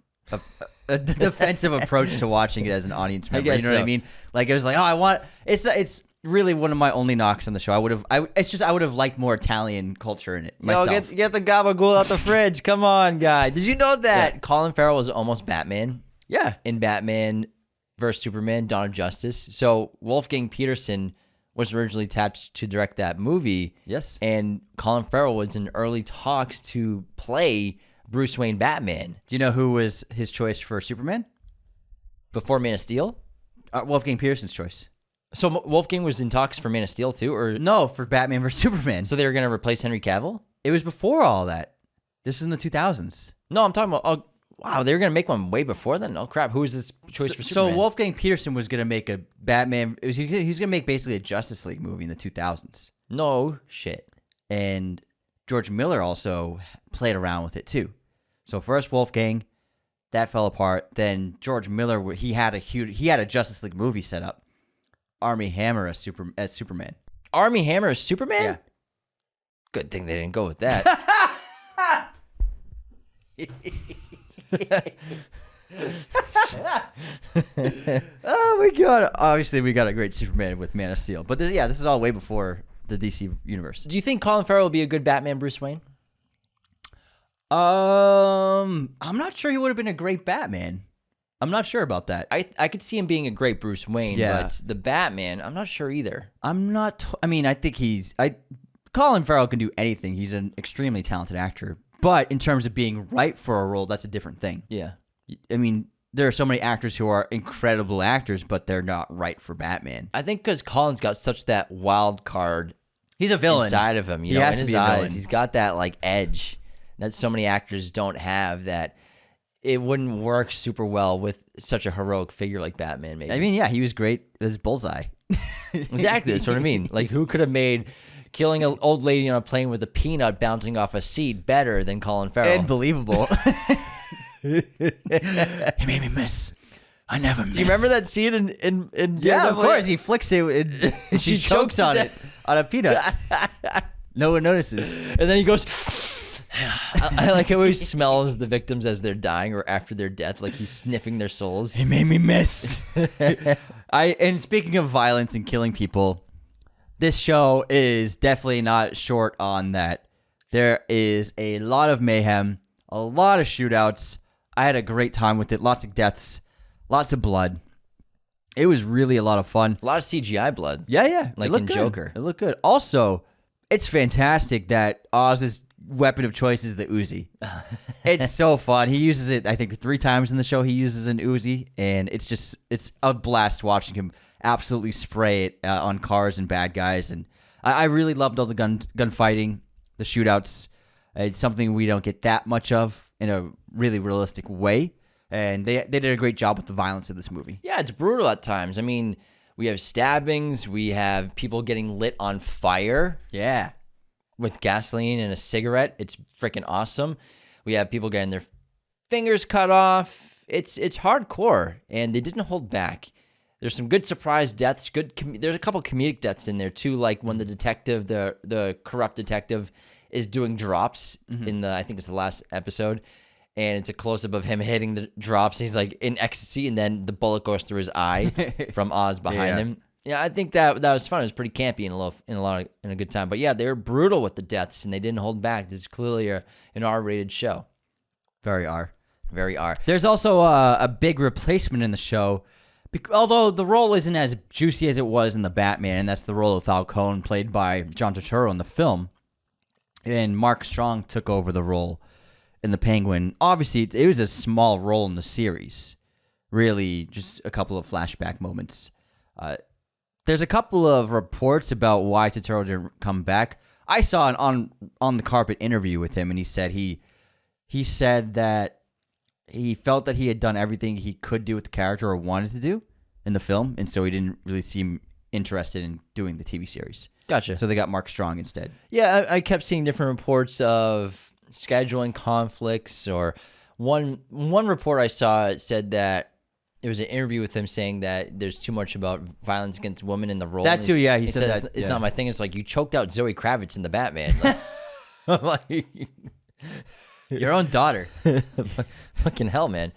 defensive approach to watching it as an audience member. You know what I mean? Like it was like, it's really one of my only knocks on the show. I would have liked more Italian culture in it myself. Yo, get the gabagool out the fridge. Come on, guy. Did you know that Colin Farrell was almost Batman? Yeah. In Batman vs. Superman, Dawn of Justice. So Wolfgang Peterson was originally attached to direct that movie. Yes. And Colin Farrell was in early talks to play Bruce Wayne Batman. Do you know who was his choice for Superman? Before Man of Steel? Wolfgang Peterson's choice. So Wolfgang was in talks for Man of Steel too, or no, for Batman vs Superman. So they were going to replace Henry Cavill? It was before all that. This was in the 2000s. No, I'm talking about. Oh, wow, they were going to make one way before then. Oh crap, who was this choice for Superman? So Wolfgang Peterson was going to make a Batman. He's going to make basically a Justice League movie in the 2000s. No shit. And George Miller also played around with it too. So first Wolfgang, that fell apart. Then George Miller, he had a Justice League movie set up. Armie Hammer as Superman. Armie Hammer as Superman? Yeah. Good thing they didn't go with that. Oh my god. Obviously we got a great Superman with Man of Steel. But this is all way before the DC universe. Do you think Colin Farrell will be a good Batman Bruce Wayne? I'm not sure he would have been a great Batman. I'm not sure about that. I could see him being a great Bruce Wayne, but the Batman, I'm not sure either. I think Colin Farrell can do anything. He's an extremely talented actor. But in terms of being right for a role, that's a different thing. Yeah. I mean, there are so many actors who are incredible actors, but they're not right for Batman. I think because Colin's got such that wild card. He's a villain inside of him. He has in to his be a eyes, villain. he's got that like edge that so many actors don't have, that it wouldn't work super well with such a heroic figure like Batman, maybe. I mean, yeah, he was great as Bullseye. Exactly, that's what I mean. Like, who could have made killing an old lady on a plane with a peanut bouncing off a seat better than Colin Farrell? And believable. He made me miss. I never miss. Do you remember that scene in Yeah, of course. He flicks it and she chokes on it, on a peanut. No one notices. And then he goes... I like how he smells the victims as they're dying or after their death, like he's sniffing their souls. He made me miss. And speaking of violence and killing people, this show is definitely not short on that. There is a lot of mayhem, a lot of shootouts. I had a great time with it. Lots of deaths, lots of blood. It was really a lot of fun. A lot of CGI blood. Yeah. Like in Joker. It looked good. Also, it's fantastic that Oz's weapon of choice is the Uzi. It's so fun. He uses it, I think, 3 times in the show. He uses an Uzi, and it's a blast watching him absolutely spray it on cars and bad guys. And I really loved all the gunfighting, the shootouts. It's something we don't get that much of in a really realistic way. And they did a great job with the violence of this movie. Yeah, it's brutal at times. I mean, we have stabbings. We have people getting lit on fire. Yeah. With gasoline and a cigarette. It's freaking awesome. We have people getting their fingers cut off. It's hardcore, and they didn't hold back. There's some good surprise deaths. There's a couple comedic deaths in there too, like when the detective, the corrupt detective, is doing drops in I think it's the last episode. And it's a close-up of him hitting the drops. He's like in ecstasy, and then the bullet goes through his ay from Oz behind him. Yeah, I think that was fun. It was pretty campy in a good time. But yeah, they were brutal with the deaths, and they didn't hold back. This is clearly an R-rated show. Very R. Very R. There's also a big replacement in the show, although the role isn't as juicy as it was in the Batman, and that's the role of Falcone, played by John Turturro in the film. And Mark Strong took over the role in the Penguin. Obviously, it was a small role in the series. Really, just a couple of flashback moments. There's a couple of reports about why Turturro didn't come back. I saw an on the carpet interview with him, and he said that he felt that he had done everything he could do with the character or wanted to do in the film, and so he didn't really seem interested in doing the TV series. Gotcha. So they got Mark Strong instead. Yeah, I kept seeing different reports of scheduling conflicts, or one report I saw said that there was an interview with him saying that there's too much about violence against women in the role. That too, yeah. He said that. It's not my thing. It's like, you choked out Zoe Kravitz in the Batman. Like, your own daughter. Fucking hell, man.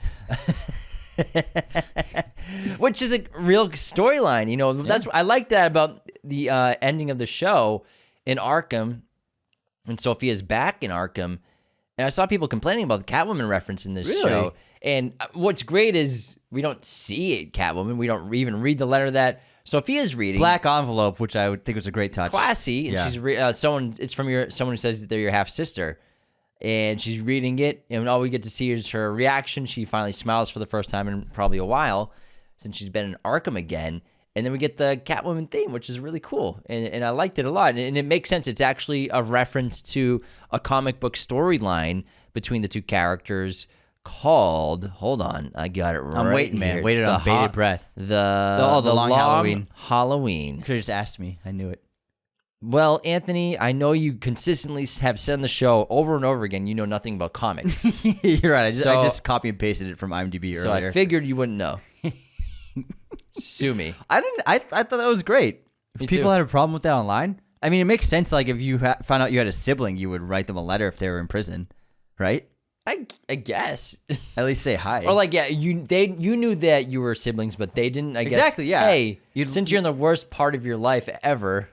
Which is a real storyline, you know. That's I like that about the ending of the show in Arkham, and Sophia's back in Arkham. And I saw people complaining about the Catwoman reference in this show. And what's great is we don't see Catwoman. We don't even read the letter that Sophia's reading. Black envelope, which I would think was a great touch. Classy. And she's it's from someone who says that they're your half sister. And she's reading it, and all we get to see is her reaction. She finally smiles for the first time in probably a while since she's been in Arkham again. And then we get the Catwoman theme, which is really cool. And I liked it a lot. And it makes sense. It's actually a reference to a comic book storyline between the two characters called, hold on, I got it right. I'm waiting, man. Here. Waited on bated breath. The long Halloween. Halloween. Could have just asked me. I knew it. Well, Anthony, I know you consistently have said on the show over and over again, you know nothing about comics. You're right. I just copy and pasted it from IMDb earlier. So I figured you wouldn't know. Sue me. I didn't. I thought that was great. If people had a problem with that online, I mean, it makes sense. Like, if you found out you had a sibling, you would write them a letter if they were in prison, right? I guess. At least say hi. Or like, yeah, you knew that you were siblings, but they didn't. I guess. Exactly. Yeah. Hey, since you're in the worst part of your life ever.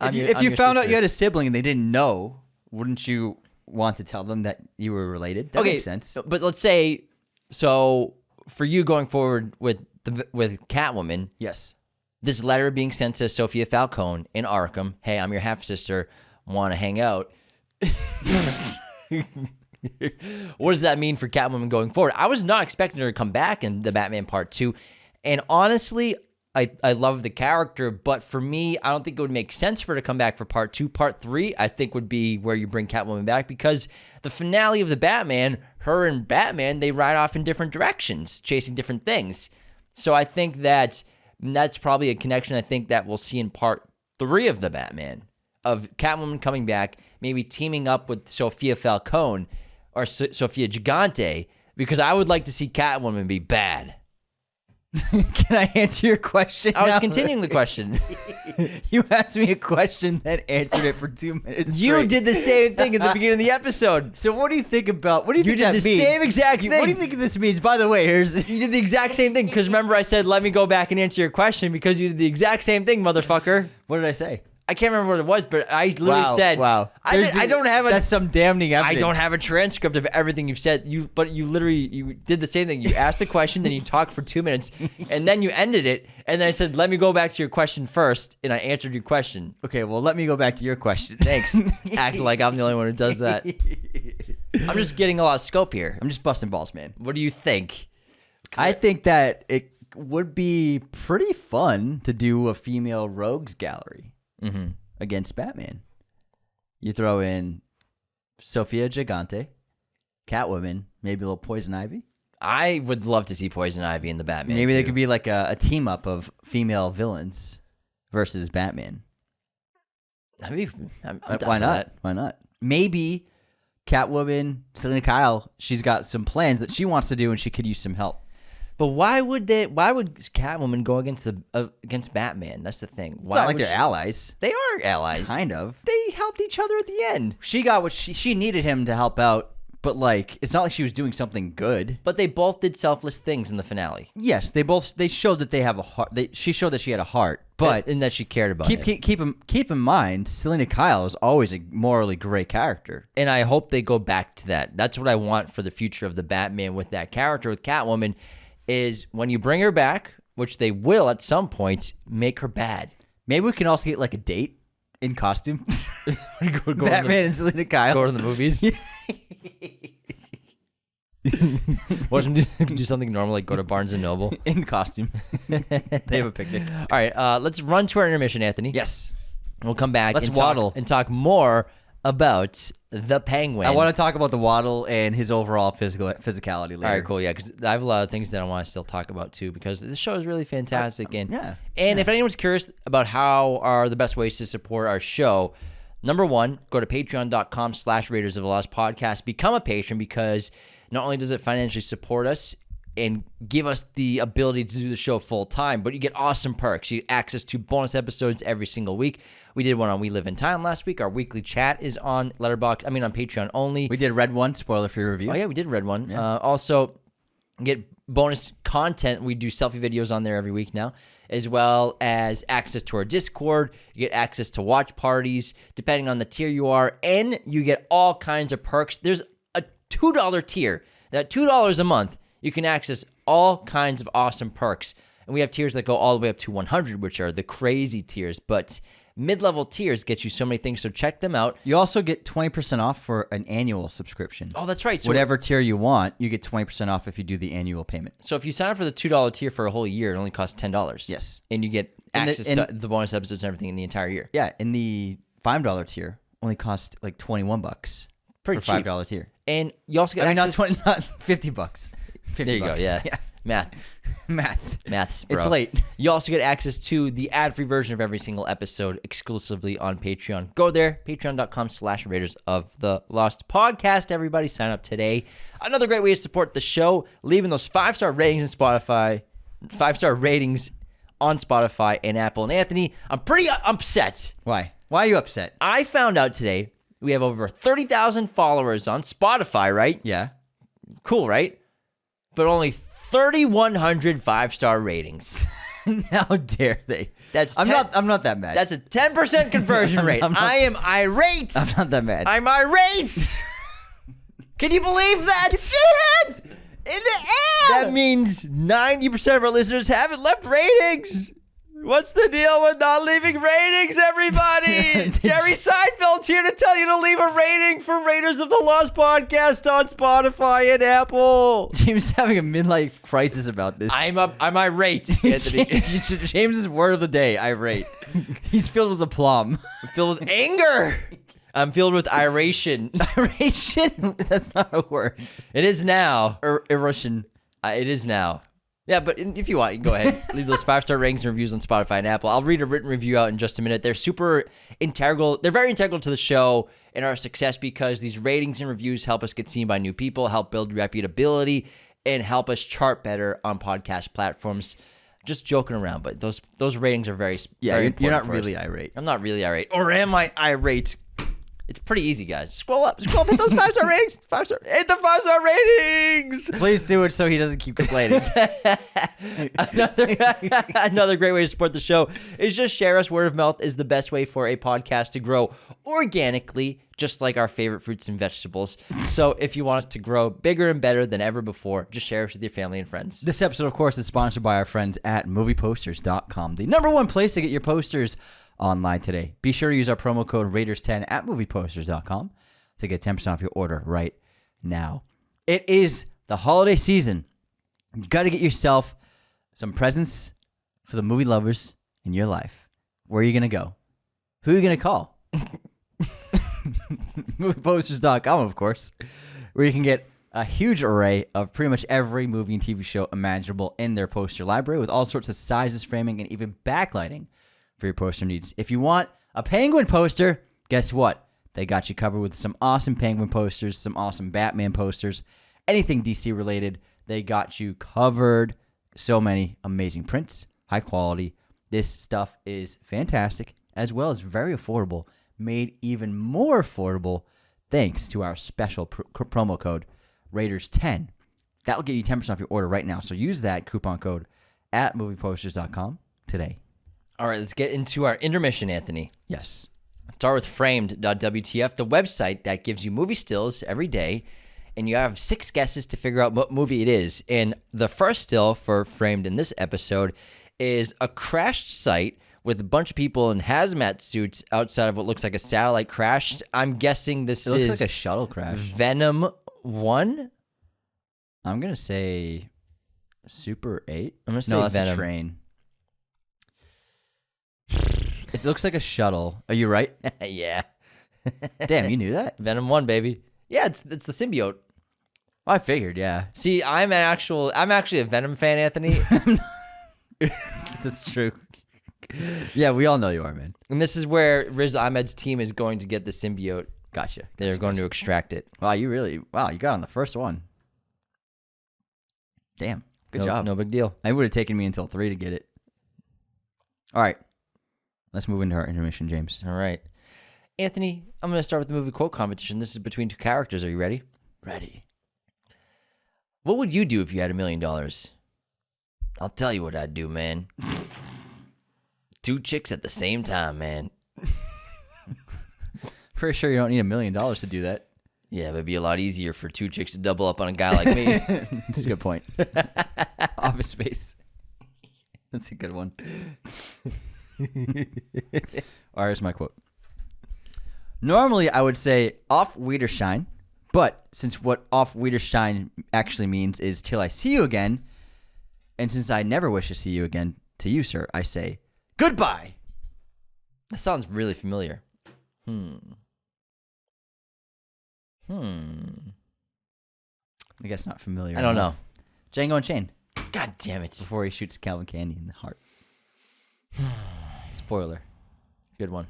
If you found out you had a sibling and they didn't know, wouldn't you want to tell them that you were related? That makes sense. But let's say, so for you going forward with Catwoman, yes, this letter being sent to Sophia Falcone in Arkham. Hey, I'm your half sister. Want to hang out? What does that mean for Catwoman going forward? I was not expecting her to come back in the Batman Part 2, and honestly, I love the character, but for me, I don't think it would make sense for her to come back for Part 2. Part 3, I think, would be where you bring Catwoman back, because the finale of the Batman, her and Batman, they ride off in different directions, chasing different things. So I think that's probably a connection I think that we'll see in Part 3 of the Batman, of Catwoman coming back, maybe teaming up with Sophia Falcone or Sofia Gigante, because I would like to see Catwoman be bad. Can I answer your question? I was continuing the question. You asked me a question, then answered it for 2 minutes. You did the same thing at the beginning of the episode. So what do you think about? What do you think that means? You did the same exact thing. What do you think this means? By the way, you did the exact same thing, because remember I said let me go back and answer your question, because you did the exact same thing, motherfucker. What did I say? I can't remember what it was, but I literally said, "Wow, I don't have that's some damning evidence." I don't have a transcript of everything you've said. You did the same thing. You asked a question, then you talked for 2 minutes, and then you ended it. And then I said, "Let me go back to your question first," and I answered your question. Okay, well, let me go back to your question. Thanks. Act like I'm the only one who does that. I'm just getting a lot of scope here. I'm just busting balls, man. What do you think? I think that it would be pretty fun to do a female rogues gallery. Mm-hmm. Against Batman. You throw in Sofia Gigante, Catwoman, maybe a little Poison Ivy. I would love to see Poison Ivy in the Batman. Maybe there could be like a team up of female villains versus Batman. Why not? Why not? Maybe Catwoman, Selena Kyle, she's got some plans that she wants to do and she could use some help. But why would Catwoman go against Batman? That's the thing. It's not like they're allies. They are allies. Kind of. They helped each other at the end. She got what she needed him to help out, but like it's not like she was doing something good. But they both did selfless things in the finale. Yes, they showed that they have a heart. She showed that she had a heart, but and that she cared about him. Keep in mind, Selena Kyle is always a morally great character, and I hope they go back to that. That's what I want for the future of the Batman with that character, with Catwoman, is when you bring her back, which they will at some point, make her bad. Maybe we can also get like a date in costume. go Batman and Selena Kyle go to the movies. Watch them do something normal, like go to Barnes & Noble. In costume. They have a picnic. All right, let's run to our intermission, Anthony. Yes. We'll come back Let's and waddle. talk more about the Penguin. I want to talk about the Waddle and his overall physicality later. All right, cool, yeah, because I have a lot of things that I want to still talk about, too, because this show is really fantastic. If anyone's curious about how are the best ways to support our show, number one, go to patreon.com/Raiders of the Lost Podcast. Become a patron, because not only does it financially support us and give us the ability to do the show full time, but you get awesome perks. You get access to bonus episodes every single week. We did one on We Live in Time last week. Our weekly chat is on on Patreon only. We did Red One, spoiler-free review. Oh, yeah, we did Red One. Yeah. Also, get bonus content. We do selfie videos on there every week now, as well as access to our Discord. You get access to watch parties, depending on the tier you are, and you get all kinds of perks. There's a $2 tier. That $2 a month, you can access all kinds of awesome perks. And we have tiers that go all the way up to 100, which are the crazy tiers. But mid-level tiers get you so many things, so check them out. You also get 20% off for an annual subscription. Oh, that's right. So whatever tier you want, you get 20% off if you do the annual payment. So if you sign up for the $2 tier for a whole year, it only costs $10. Yes. And you get access to the bonus episodes and everything in the entire year. Yeah, and the $5 tier only costs like $21 Pretty for cheap. $5 tier. And you also get access... not $50. $50. There you go, yeah. Maths, bro. It's late. You also get access to the ad-free version of every single episode exclusively on Patreon. Go there, patreon.com/Raiders of the Lost Podcast. Everybody sign up today. Another great way to support the show, leaving those 5-star ratings on Spotify, 5-star ratings on Spotify and Apple. And Anthony, I'm pretty upset. Why? Why are you upset? I found out today we have over 30,000 followers on Spotify, right? Yeah. Cool, right? But only 3,100 5-star ratings. How dare they? I'm not that mad. That's a 10% conversion rate. I am irate. I'm not that mad. I'm irate. Can you believe that? Shit! In the air! That means 90% of our listeners haven't left ratings. What's the deal with not leaving ratings, everybody? Jerry Seinfeld's here to tell you to leave a rating for Raiders of the Lost Podcast on Spotify and Apple. James is having a midlife crisis about this. I'm irate, Anthony. James's word of the day, irate. He's filled with aplomb. I'm filled with anger. I'm filled with iration. Iration? That's not a word. It is now. Erosion. It is now. Yeah, but if you want, you can go ahead. Leave those 5-star ratings and reviews on Spotify and Apple. I'll read a written review out in just a minute. They're super integral. They're very integral to the show and our success, because these ratings and reviews help us get seen by new people, help build reputability, and help us chart better on podcast platforms. Just joking around, but those ratings are very important. You're not for really us. irate. I'm not really irate. Or am I irate? It's pretty easy, guys. Scroll up, hit those 5-star ratings. Hit the 5-star ratings. Please do it so he doesn't keep complaining. Another great way to support the show is just share us. Word of mouth is the best way for a podcast to grow organically, just like our favorite fruits and vegetables. So if you want us to grow bigger and better than ever before, just share us with your family and friends. This episode, of course, is sponsored by our friends at movieposters.com, the #1 place to get your posters online today. Be sure to use our promo code Raiders10 at movieposters.com to get 10% off your order right now. It is the holiday season. You got to get yourself some presents for the movie lovers in your life. Where are you going to go? Who are you going to call? Movieposters.com, of course, where you can get a huge array of pretty much every movie and TV show imaginable in their poster library, with all sorts of sizes, framing, and even backlighting for your poster needs. If you want a Penguin poster, guess what? They got you covered with some awesome Penguin posters, some awesome Batman posters, anything DC related, they got you covered. So many amazing prints, high quality. This stuff is fantastic, as well as very affordable, made even more affordable thanks to our special promo code, Raiders10. That will get you 10% off your order right now. So use that coupon code at movieposters.com today. All right, let's get into our intermission, Anthony. Yes. Start with framed.wtf, the website that gives you movie stills every day, and you have 6 guesses to figure out what movie it is. And the first still for Framed in this episode is a crashed site with a bunch of people in hazmat suits outside of what looks like a satellite crash. I'm guessing this It looks is like a shuttle crash. Venom 1? I'm going to say Super 8. I'm going to say No, that's Venom. a train. It looks like a shuttle. Are you right? Yeah. Damn, you knew that? Venom 1, baby. Yeah, it's the symbiote. I figured, yeah. See, I'm actually a Venom fan, Anthony. That's true. Yeah, we all know you are, man. And this is where Riz Ahmed's team is going to get the symbiote. Gotcha. They're going to extract it. Wow, you got on the first one. Damn, good job. No big deal. It would have taken me until 3 to get it. All right, let's move into our intermission, James. All right. Anthony, I'm going to start with the movie quote competition. This is between 2 characters. Are you ready? Ready. What would you do if you had $1 million? I'll tell you what I'd do, man. 2 chicks at the same time, man. Pretty sure you don't need $1 million to do that. Yeah, but it'd be a lot easier for 2 chicks to double up on a guy like me. That's a good point. Office Space. That's a good one. All right, here's my quote. Normally, I would say auf Wiedersehen, but since what auf Wiedersehen actually means is till I see you again, and since I never wish to see you again to you, sir, I say goodbye. That sounds really familiar. I guess not familiar. I don't know. Django Unchained. God damn it. Before he shoots Calvin Candy in the heart. Spoiler. Good one.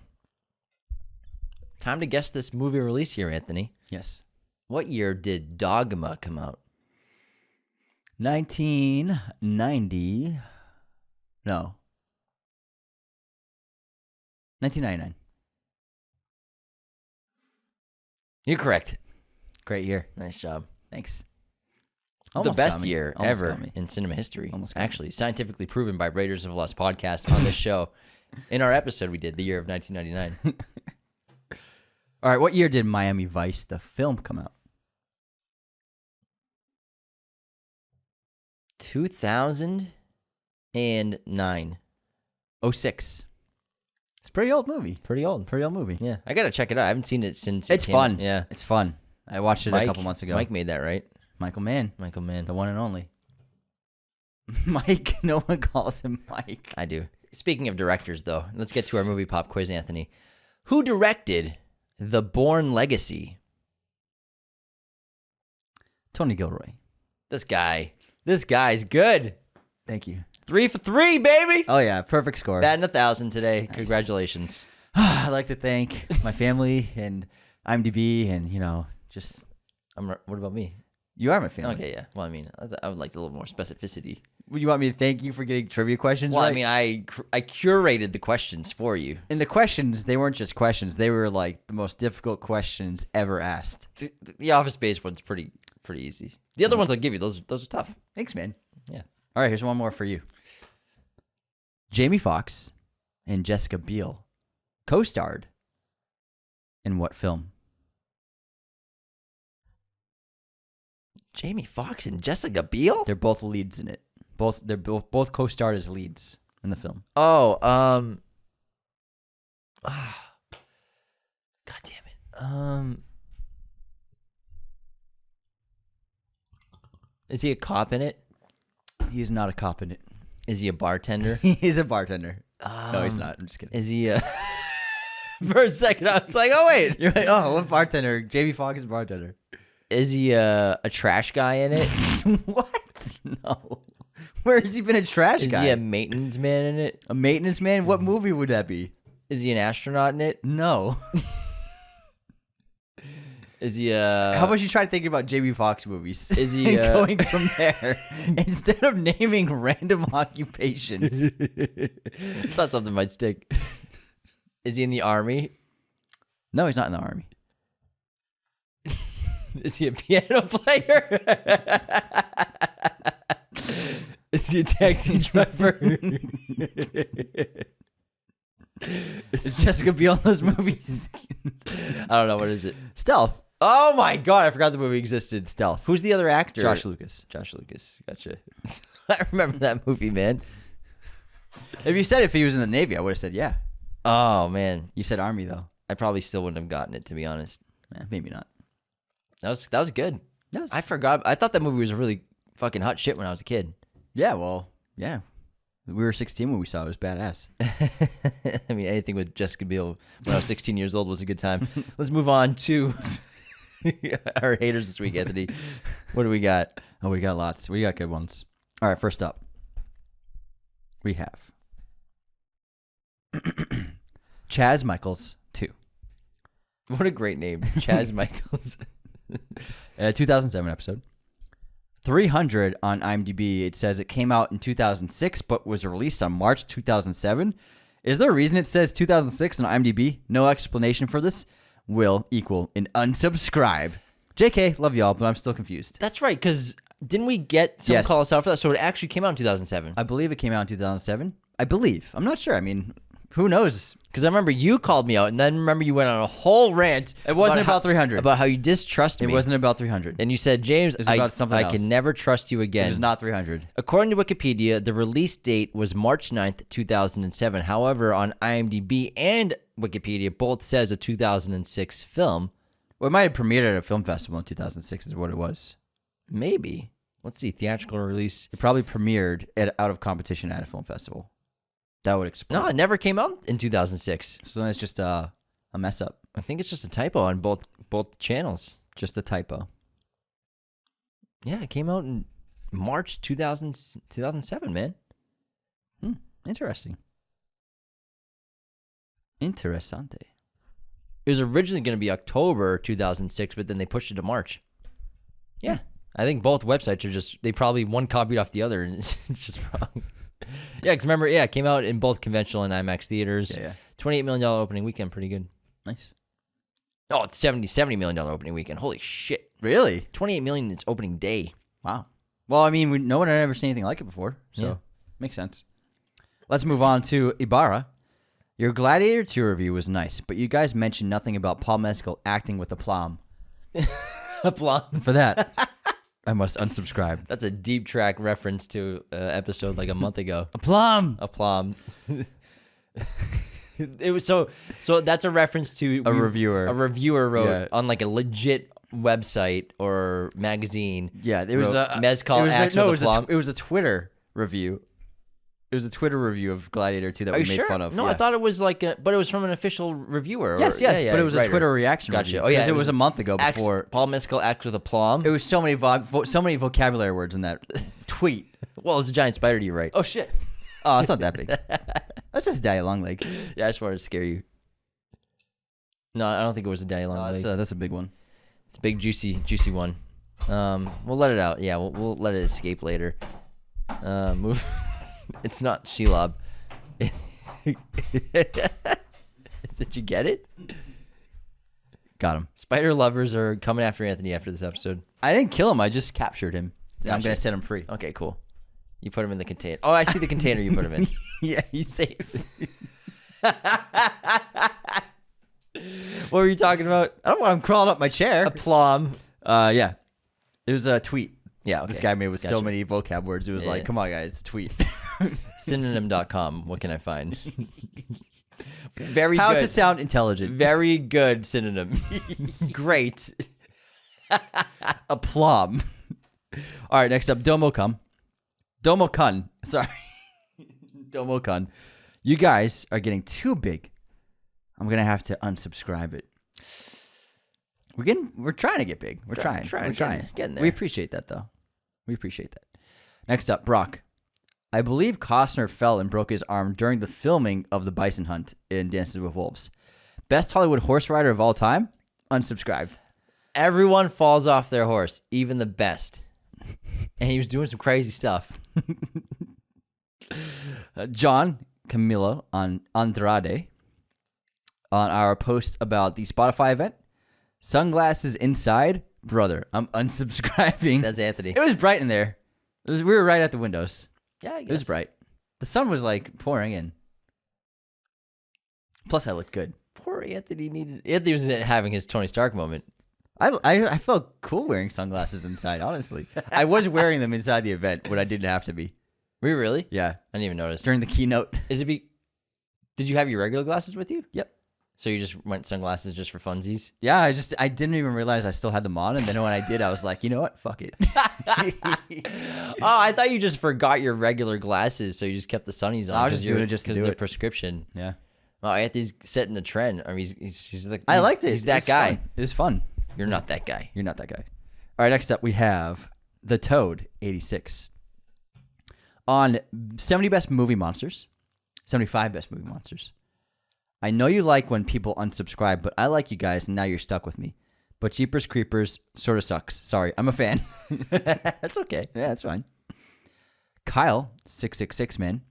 Time to guess this movie release year, Anthony. Yes. What year did Dogma come out? 1990. No. 1999. You're correct. Great year. Nice job. Thanks. The Almost best got me. year Almost ever got me. in cinema history. Almost got me. Actually, scientifically proven by Raiders of Lost podcast on this show. In our episode we did, the year of 1999. All right, what year did Miami Vice, the film, come out? 2009. 06. It's a pretty old movie. Pretty old. Pretty old movie. Yeah, I gotta check it out. I haven't seen it since. It's came fun. out. Yeah, It's fun. I watched it a couple months ago. Mike made that, right? Michael Mann, Michael Mann. the one and only. Mike. No one calls him Mike. I do. Speaking of directors, though, let's get to our movie pop quiz, Anthony. Who directed The Bourne Legacy? Tony Gilroy. This guy's good. Thank you. 3 for 3, baby. Oh yeah, perfect score. Batting 1,000 today. Nice. Congratulations. I'd like to thank my family and IMDb and just. What about me? You are my family. Okay, yeah. Well, I mean, I would like a little more specificity. You want me to thank you for getting trivia questions Well, right? I mean, I curated the questions for you. And the questions, they weren't just questions. They were like the most difficult questions ever asked. The Office Space one's pretty easy. The other ones I'll give you, those are tough. Thanks, man. Yeah. All right, here's one more for you. Jamie Foxx and Jessica Biel co-starred in what film? Jamie Foxx and Jessica Biel? They're both leads in it. They're both co-starred as leads in the film. Oh, God damn it. Is he a cop in it? He's not a cop in it. Is he a bartender? He's a bartender. No, he's not. I'm just kidding. Is he a... For a second, I was like, oh, wait. You're like, oh, what bartender? Jamie Foxx is a bartender. Is he a trash guy in it? What? No. Where has he been a trash guy? Is he a maintenance man in it? A maintenance man? What movie would that be? Is he an astronaut in it? No. Is he How about you try thinking about Jamie Foxx movies? Is he and going from there instead of naming random occupations? thought something might stick. Is he in the army? No, he's not in the army. Is he a piano player? Is he a taxi driver? Is Jessica Biel in those movies? I don't know. What is it? Stealth. Oh my god! I forgot the movie existed. Stealth. Who's the other actor? Josh Lucas. Josh Lucas. Gotcha. I remember that movie, man. If you said if he was in the Navy, I would have said yeah. Oh man, You said Army though. I probably still wouldn't have gotten it, to be honest. Maybe not. That was good. I forgot. I thought that movie was a really fucking hot shit when I was a kid. Yeah, well, yeah. We were 16 when we saw it. It was badass. I mean, anything with Jessica Biel when I was 16 years old was a good time. Let's move on to our haters this week, Anthony. What do we got? Oh, we got lots. We got good ones. All right, first up, we have Chaz Michaels 2. What a great name, Chaz Michaels. 2007 episode. 300 on IMDb. It says it came out in 2006, but was released on March 2007. Is there a reason it says 2006 on IMDb? No explanation for this. Will equal an unsubscribe. JK, love y'all, but I'm still confused. That's right, because didn't we get someone call us out for that? So it actually came out in 2007. I believe it came out in 2007. I believe. I'm not sure. I mean, who knows? Because I remember you called me out, and then remember you went on a whole rant. It wasn't about 300. About how you distrust me. It wasn't about 300. And you said, James, about something I else. can never trust you again. It was not 300. According to Wikipedia, the release date was March 9th, 2007. However, on IMDb and Wikipedia, both says a 2006 film. Well, it might have premiered at a film festival in 2006 is what it was. Maybe. Let's see. Theatrical release. It probably premiered out of competition at a film festival. That would explain. No, it never came out in 2006. So then it's just a mess up. I think it's just a typo on both channels. Just a typo. Yeah, it came out in March 2007, man. Interesting. Interessante. It was originally going to be October 2006, but then they pushed it to March. Yeah. I think both websites are they probably one copied off the other, and it's just wrong. Yeah, because remember, it came out in both conventional and IMAX theaters. Yeah. $28 million opening weekend, pretty good. Nice. Oh, it's $70 million opening weekend. Holy shit. Really? $28 million its opening day. Wow. Well, I mean, no one had ever seen anything like it before, so makes sense. Let's move on to Ibarra. Your Gladiator 2 review was nice, but you guys mentioned nothing about Paul Mescal acting with aplomb. Aplomb. For that, I must unsubscribe. That's a deep track reference to an episode like a month ago. Aplomb. Aplomb. It was so that's a reference to A reviewer. A reviewer wrote on like a legit website or magazine. Yeah, it was a Mezcal acts with aplomb. it was a Twitter review. It was a Twitter review of Gladiator 2 that we made fun of. No, yeah. I thought it was but it was from an official reviewer. Yes, but it was a Twitter reaction Gotcha. review. Oh, yeah. Because it was a month ago before. Paul Mescal acts with aplomb. It was so many vocabulary words in that tweet. Well, it's a giant spider to your right. Oh, shit. Oh, it's not that big. That's just Daddy Longleg. Yeah, I just wanted to scare you. No, I don't think it was a Daddy Longleg. That's a big one. It's a big, juicy one. We'll let it out. Yeah, we'll let it escape later. Move. It's not Shelob. Did you get it? Got him. Spider lovers are coming after Anthony after this episode. I didn't kill him. I just captured him. Gotcha. I'm going to set him free. Okay, cool. You put him in the container. Oh, I see the container you put him in. Yeah, he's safe. What were you talking about? I don't want him crawling up my chair. Aplomb. Yeah. It was a tweet. Yeah, okay. This guy made with so Gotcha. many vocab words. It was like, come on, guys, tweet. Synonym.com. What can I find? Very How good. to sound intelligent. Very good synonym. Great. Aplomb. All right, next up, Domo Kun. Sorry. Domo Kun. You guys are getting too big. I'm going to have to unsubscribe it. We're trying to get big. We're trying. Getting there. We appreciate that, though. We appreciate that. Next up, Brock. I believe Kossler fell and broke his arm during the filming of the bison hunt in Dances with Wolves. Best Hollywood horse rider of all time? Unsubscribed. Everyone falls off their horse, even the best. And he was doing some crazy stuff. John Camilo on Andrade on our post about the Spotify event. Sunglasses inside, brother. I'm unsubscribing. That's Anthony. It was bright in there. We were right at the windows. Yeah, I guess. It was bright. The sun was like pouring in. Plus, I looked good. Poor Anthony Anthony was having his Tony Stark moment. I felt cool wearing sunglasses inside, honestly. I was wearing them inside the event when I didn't have to be. Were you really? Yeah. I didn't even notice. During the keynote. Did you have your regular glasses with you? Yep. So you just went sunglasses just for funsies? Yeah, I didn't even realize I still had them on, and then when I did, I was like, you know what? Fuck it. Oh, I thought you just forgot your regular glasses, so you just kept the sunnies on. I was just doing it just to because do the it. prescription. Yeah. Well, Anthony's setting the trend. I mean, he's like, I liked it. He's that It was guy. fun. It was fun. You're not that guy. You're not that guy. All right, next up we have The Toad, 86. On 70 Best Movie Monsters, 75 Best Movie Monsters. I know you like when people unsubscribe, but I like you guys, and now you're stuck with me. But Jeepers Creepers sort of sucks. Sorry, I'm a fan. That's okay. Yeah, that's fine. Kyle, 666 man,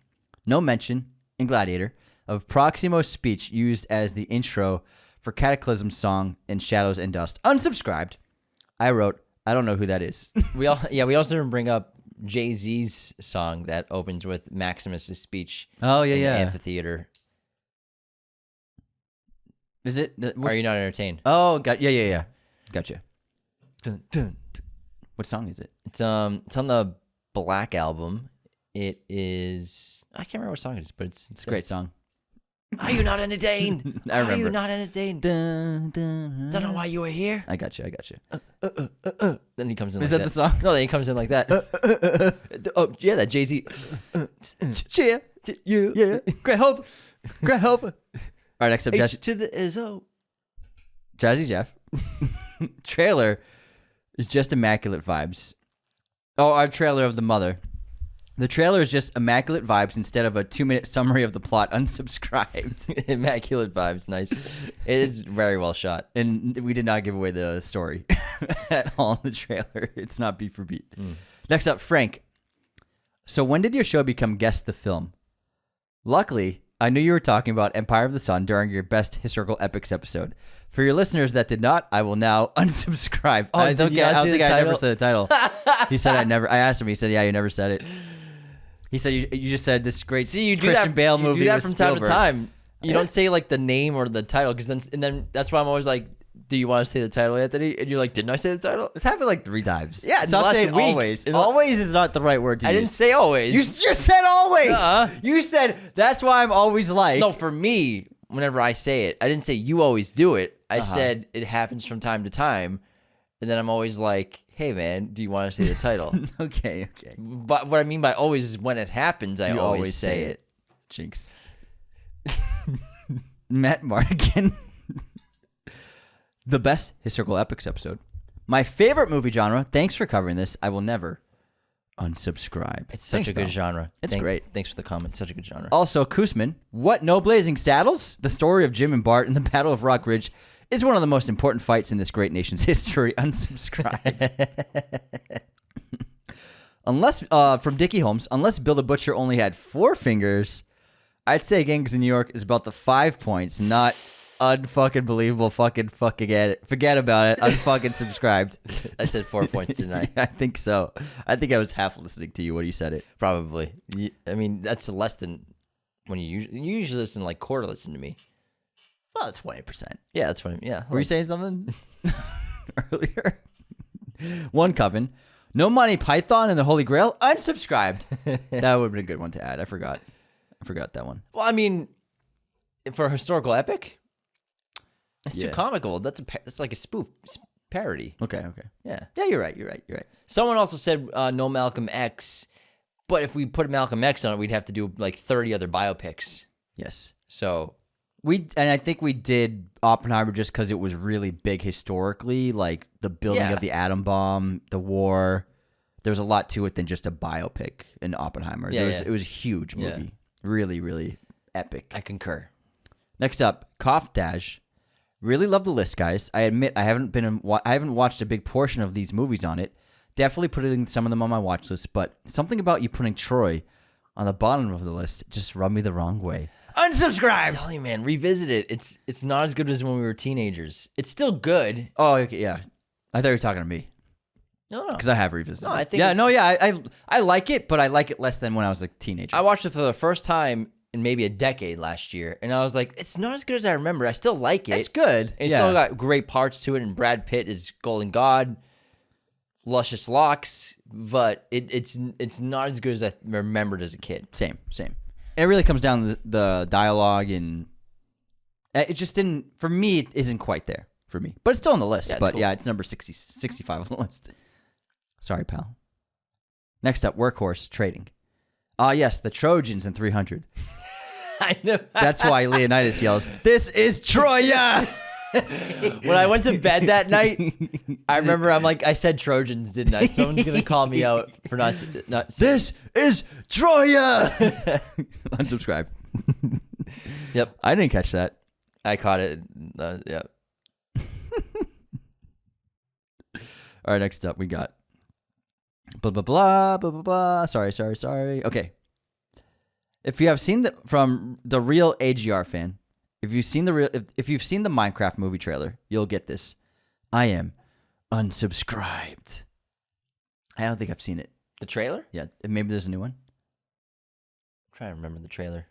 no mention in Gladiator of Proximo's speech used as the intro for Cataclysm's song in Shadows and Dust. Unsubscribed. I wrote, I don't know who that is. We also didn't bring up Jay-Z's song that opens with Maximus's speech. Oh, yeah, in yeah. the amphitheater. Is it? Are you not entertained? Oh, yeah. Gotcha. Dun, dun. What song is it? It's on the Black album. It is. I can't remember what song it is, but it's a great song. Are you not entertained? I remember. Are you not entertained? Dun, dun, Is that not why you were here? I got you. Then he comes in. Is like that the song? No, then he comes in like that. Oh yeah, that Jay-Z. Cheer, you, yeah. Great hope. All right, next up, H to the Izzo. Jazzy Jeff. Trailer is just immaculate vibes. Oh, our trailer of The Mother. The trailer is just immaculate vibes instead of a 2-minute summary of the plot. Unsubscribed. Immaculate vibes. Nice. It is very well shot. And we did not give away the story at all in the trailer. It's not beat for beat. Next up, Frank. So when did your show become Guess the Film? Luckily, I knew you were talking about Empire of the Sun during your Best Historical Epics episode. For your listeners that did not, I will now unsubscribe. Oh, I don't think I never said the title. He said I never. I asked him. He said, "Yeah, you never said it." He said you just said this great Christian Bale movie. You do that with from time Spielberg. to time. You don't say like the name or the title, because then that's why I'm always like, "Do you want to say the title, Anthony?" And you're like, "Didn't I say the title?" It's happened like 3 times. Yeah, stop last saying week. always. Always is not the right word to I use. didn't say always. You said always. Uh-uh. You said that's why I'm always like. No, for me, whenever I say it, I didn't say you always do it. I said it happens from time to time, and then I'm always like, "Hey, man, do you want to say the title?" Okay. But what I mean by always is when it happens, I You always say it. Jinx. Matt Mardigan. The Best Historical Epics episode. My favorite movie genre. Thanks for covering this. I will never unsubscribe. It's such a good genre. It's great. Thanks for the comment. Such a good genre. Also, Koosman. What, no blazing saddles? The story of Jim and Bart in the Battle of Rock Ridge is one of the most important fights in this great nation's history. Unsubscribe. Unless, from Dickie Holmes, unless Bill the Butcher only had 4 fingers, I'd say Gangs in New York is about the 5 points, not unfucking believable. Fucking it. Forget about it. Unfucking subscribed. I said 4 points tonight. I think so. I think I was half listening to you when you said it. Probably. I mean, that's less than when you usually listen like quarter listen to me. Well, 20%. Yeah, that's what I mean. Yeah. Were you saying something earlier? One Coven. No Monty Python and the Holy Grail. Unsubscribed. That would have been a good one to add. I forgot that one. Well, I mean, for a historical epic, it's too Yeah. comical. That's like a spoof parody. Okay. Yeah. Yeah, you're right. Someone also said no Malcolm X, but if we put Malcolm X on it, we'd have to do like 30 other biopics. Yes. So I think we did Oppenheimer just because it was really big historically, like the building Yeah. of the atom bomb, the war. There's a lot to it than just a biopic in Oppenheimer. Yeah, It was a huge movie. Yeah. Really, really epic. I concur. Next up, Cough Dash. Really love the list, guys. I admit I haven't watched a big portion of these movies on it. Definitely putting some of them on my watch list, but something about you putting Troy on the bottom of the list just rubbed me the wrong way. Unsubscribe! I'm telling you, man, revisit it. It's not as good as when we were teenagers. It's still good. Oh, okay, yeah. I thought you were talking to me. No. Because I have revisited No, it. I think... Yeah, I like it, but I like it less than when I was a teenager. I watched it for the first time in maybe a decade last year, and I was like, it's not as good as I remember. I still like it. It's good. It's still got great parts to it, and Brad Pitt is Golden God, luscious locks, but it's not as good as I remembered as a kid. Same. It really comes down to the dialogue, and it just didn't, for me, it isn't quite there for me. But it's still on the list. Yeah, but cool. yeah, it's number 65 on the list. Sorry, pal. Next up, Workhorse Trading. Yes, the Trojans in 300. I know. That's why Leonidas yells, "This is Troya!" When I went to bed that night, I remember I said Trojans, didn't I? Someone's going to call me out for not This is Troya! Unsubscribe. Yep. I didn't catch that. I caught it. Yeah. All right, next up we got blah, blah, blah, blah, blah, blah. Sorry. Okay. If you have seen from the real AGR fan, if you've seen the Minecraft movie trailer, you'll get this. I am unsubscribed. I don't think I've seen it. The trailer? Yeah, maybe there's a new one. I'm trying to remember the trailer.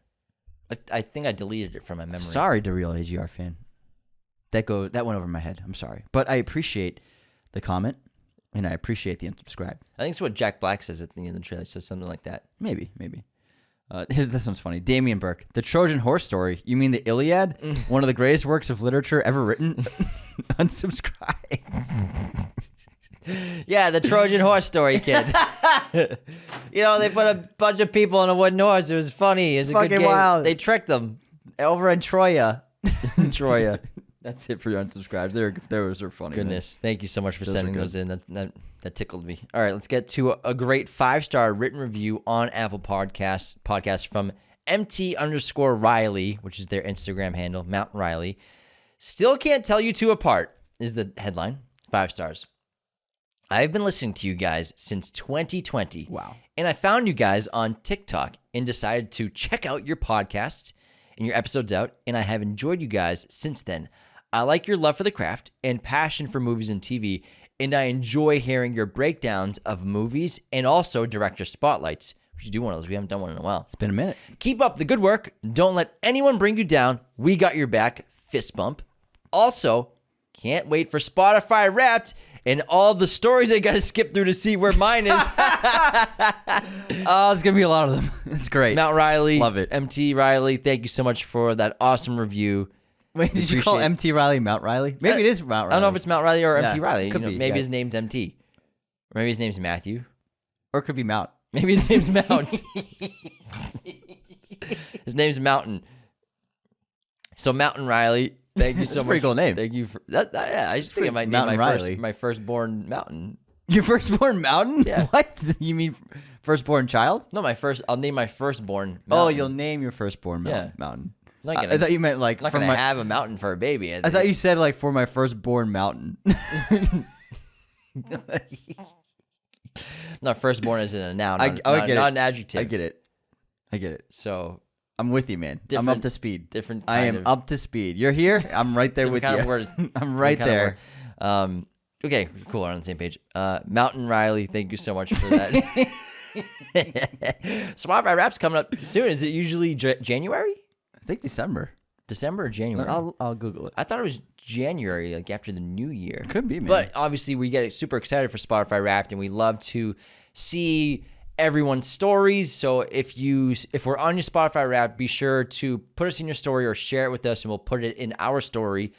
I think I deleted it from my memory. Sorry, the real AGR fan. That went over my head. I'm sorry, but I appreciate the comment and I appreciate the unsubscribe. I think it's what Jack Black says at the end of the trailer. It says something like that. Maybe. This one's funny. Damien Burke. The Trojan horse story. You mean the Iliad? One of the greatest works of literature ever written? Unsubscribe. Yeah, the Trojan horse story, kid. They put a bunch of people on a wooden horse. It was funny. It was a good game. Wild. They tricked them. Over in Troya. Troya. That's it for your unsubscribes. Those are funny. Goodness. Thank you so much for Those sending are those in. That tickled me. All right, let's get to a great 5-star written review on Apple Podcasts from MT_Riley, which is their Instagram handle, Mount Riley. Still can't tell you two apart is the headline. 5 stars. I've been listening to you guys since 2020. Wow. And I found you guys on TikTok and decided to check out your podcast and your episodes out, and I have enjoyed you guys since then. I like your love for the craft and passion for movies and TV, and I enjoy hearing your breakdowns of movies and also director spotlights. We should do one of those. We haven't done one in a while. It's been a minute. Keep up the good work. Don't let anyone bring you down. We got your back. Fist bump. Also, can't wait for Spotify Wrapped and all the stories I got to skip through to see where mine is. There's going to be a lot of them. It's great. Mount Riley. Love it. MT Riley, thank you so much for that awesome review. Wait, did you call MT Riley Mount Riley? Maybe it is Mount Riley. I don't know if it's Mount Riley or Yeah, MT Riley. could be, Maybe yeah. his name's MT. Or maybe his name's Matthew. Or it could be Mount. Maybe his name's Mount. His name's Mountain. So Mountain Riley, thank you so That's a much. pretty cool name. Thank you for that. Yeah, I just think I might name Mountain Riley. my firstborn Mountain. Your firstborn Mountain? Yeah. What? You mean firstborn child? No, I'll name my firstborn Mountain. Oh, you'll name your firstborn Yeah. Mountain. I'm not I gonna, thought you meant like I'm not for gonna my. have a mountain for a baby. I thought you said like for my firstborn Mountain. Not firstborn as in a noun. I Not, get not it. an adjective. I get it. So I'm with you, man. I'm Different- up to speed. different. I am kind of, up to speed. You're here. I'm right there with different kind you. of words. I'm right Different kind of there. word. Okay, cool. We're on the same page. Mountain Riley, thank you so much for that. Spotify Wraps coming up soon. Is it usually January? I think December. December or January? I'll Google it. I thought it was January, like after the new year. Could be, man. But obviously, we get super excited for Spotify Wrapped, and we love to see everyone's stories. So if we're on your Spotify Wrapped, be sure to put us in your story or share it with us, and we'll put it in our story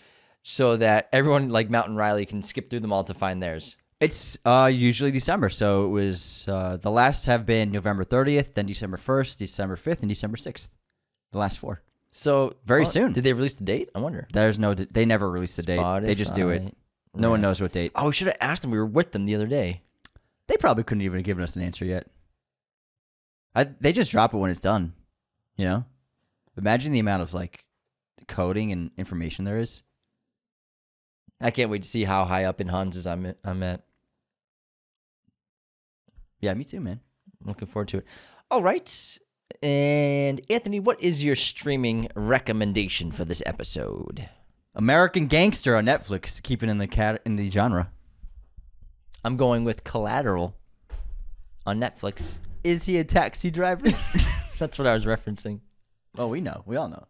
so that everyone like Mountain Riley can skip through them all to find theirs. It's usually December. So it was the last have been November 30th, then December 1st, December 5th, and December 6th. The last 4. So Very soon. Did they release the date? I wonder. There's no. They never release the date. They just do it. Spotify. No one knows what date. Oh, we should have asked them. We were with them the other day. They probably couldn't even have given us an answer yet. They just drop it when it's done. You know, imagine the amount of like coding and information there is. I can't wait to see how high up in Hans's I'm at. Yeah, me too, man. I'm looking forward to it. All right. And Anthony, what is your streaming recommendation for this episode? American Gangster on Netflix, keeping in the genre. I'm going with Collateral on Netflix. Is he a taxi driver? That's what I was referencing. Oh, we know. We all know.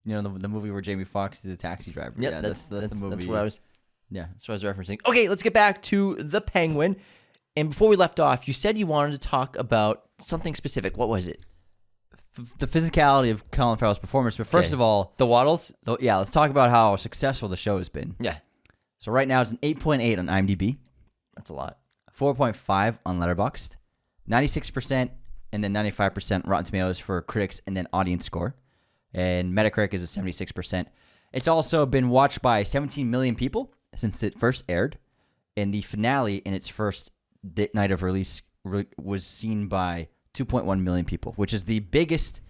You know the movie where Jamie Foxx is a taxi driver. Yep, Yeah, that's the movie. That's what I was. Yeah, that's what I was referencing. Okay, let's get back to The Penguin. And before we left off, you said you wanted to talk about something specific. What was it? The physicality of Colin Farrell's performance. But first of all, the waddles. Let's talk about how successful the show has been. Yeah. So right now it's an 8.8 on IMDb. That's a lot. 4.5 on Letterboxd. 96% and then 95% Rotten Tomatoes for critics and then audience score. And Metacritic is a 76%. It's also been watched by 17 million people since it first aired. And the finale in its first night of release was seen by 2.1 million people, which is the biggest.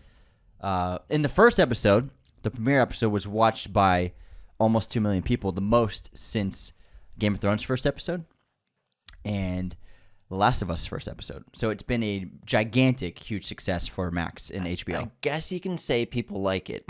In the first episode, the premiere episode was watched by almost 2 million people, the most since Game of Thrones' first episode and The Last of Us first episode. So it's been a gigantic, huge success for Max and HBO. I guess you can say people like it.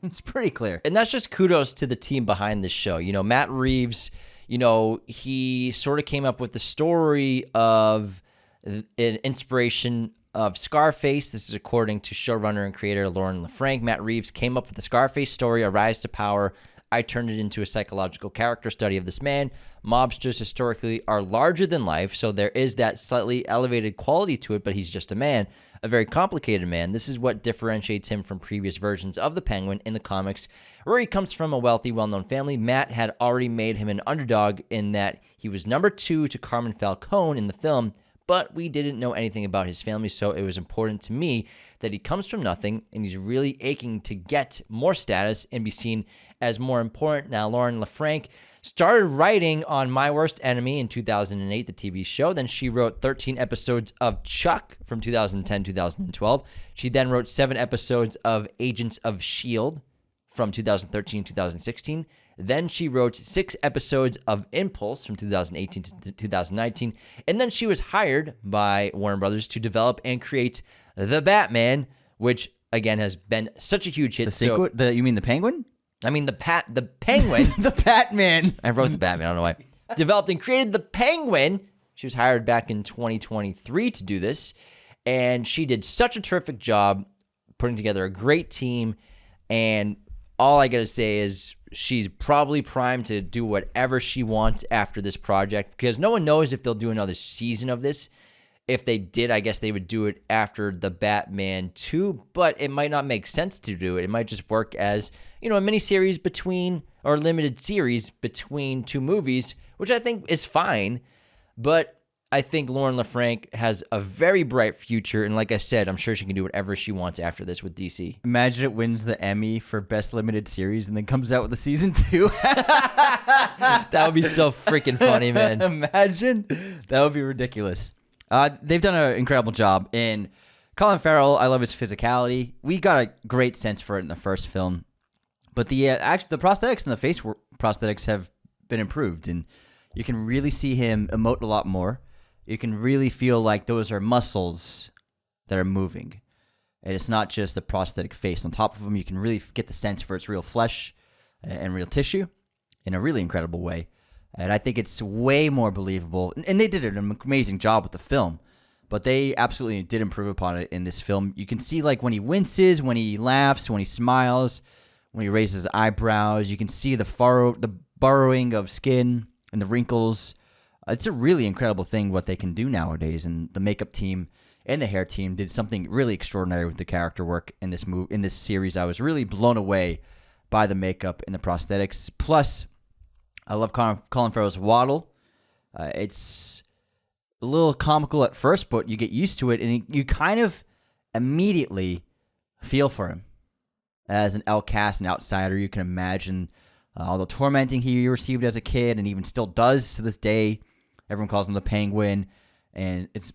It's pretty clear. And that's just kudos to the team behind this show. You know, Matt Reeves, he sort of came up with the story of an inspiration of Scarface. This is according to showrunner and creator Lauren LaFranc. Matt Reeves came up with the Scarface story, A Rise to Power. I turned it into a psychological character study of this man. Mobsters historically are larger than life, so there is that slightly elevated quality to it, but he's just a man, a very complicated man. This is what differentiates him from previous versions of the Penguin in the comics, where he comes from a wealthy, well-known family. Matt had already made him an underdog in that he was number 2 to Carmen Falcone in the film, but we didn't know anything about his family, so it was important to me that he comes from nothing, and he's really aching to get more status and be seen as more important. Now, Lauren LaFranc started writing on My Worst Enemy in 2008, the TV show. Then she wrote 13 episodes of Chuck from 2010-2012. She then wrote 7 episodes of Agents of S.H.I.E.L.D. from 2013-2016. Then she wrote 6 episodes of Impulse from 2018 to 2019. And then she was hired by Warner Brothers to develop and create The Batman, which, again, has been such a huge hit. The sequel? You mean The Penguin? I mean, the Penguin. The Batman. I wrote The Batman. I don't know why. Developed and created The Penguin. She was hired back in 2023 to do this. And she did such a terrific job putting together a great team. And all I got to say is she's probably primed to do whatever she wants after this project, because no one knows if they'll do another season of this. If they did, I guess they would do it after The Batman 2, but it might not make sense to do it. It might just work as, a miniseries between, or limited series between 2 movies, which I think is fine. But I think Lauren LaFranc has a very bright future, and like I said, I'm sure she can do whatever she wants after this with DC. Imagine it wins the Emmy for Best Limited Series and then comes out with a season 2. That would be so freaking funny, man. Imagine. That would be ridiculous. They've done an incredible job. And Colin Farrell, I love his physicality. We got a great sense for it in the first film. But the prosthetics and the face prosthetics have been improved. And you can really see him emote a lot more. You can really feel like those are muscles that are moving. And it's not just a prosthetic face. On top of them, you can really get the sense for its real flesh and real tissue in a really incredible way. And I think it's way more believable. And they did an amazing job with the film. But they absolutely did improve upon it in this film. You can see like when he winces, when he laughs, when he smiles, when he raises his eyebrows. You can see the burrowing of skin and the wrinkles. It's a really incredible thing what they can do nowadays. And the makeup team and the hair team did something really extraordinary with the character work in this series. I was really blown away by the makeup and the prosthetics. Plus, I love Colin Farrell's waddle. It's a little comical at first, but you get used to it, and you kind of immediately feel for him. As an outcast, an outsider, you can imagine all the tormenting he received as a kid, and even still does to this day. Everyone calls him the Penguin, and it's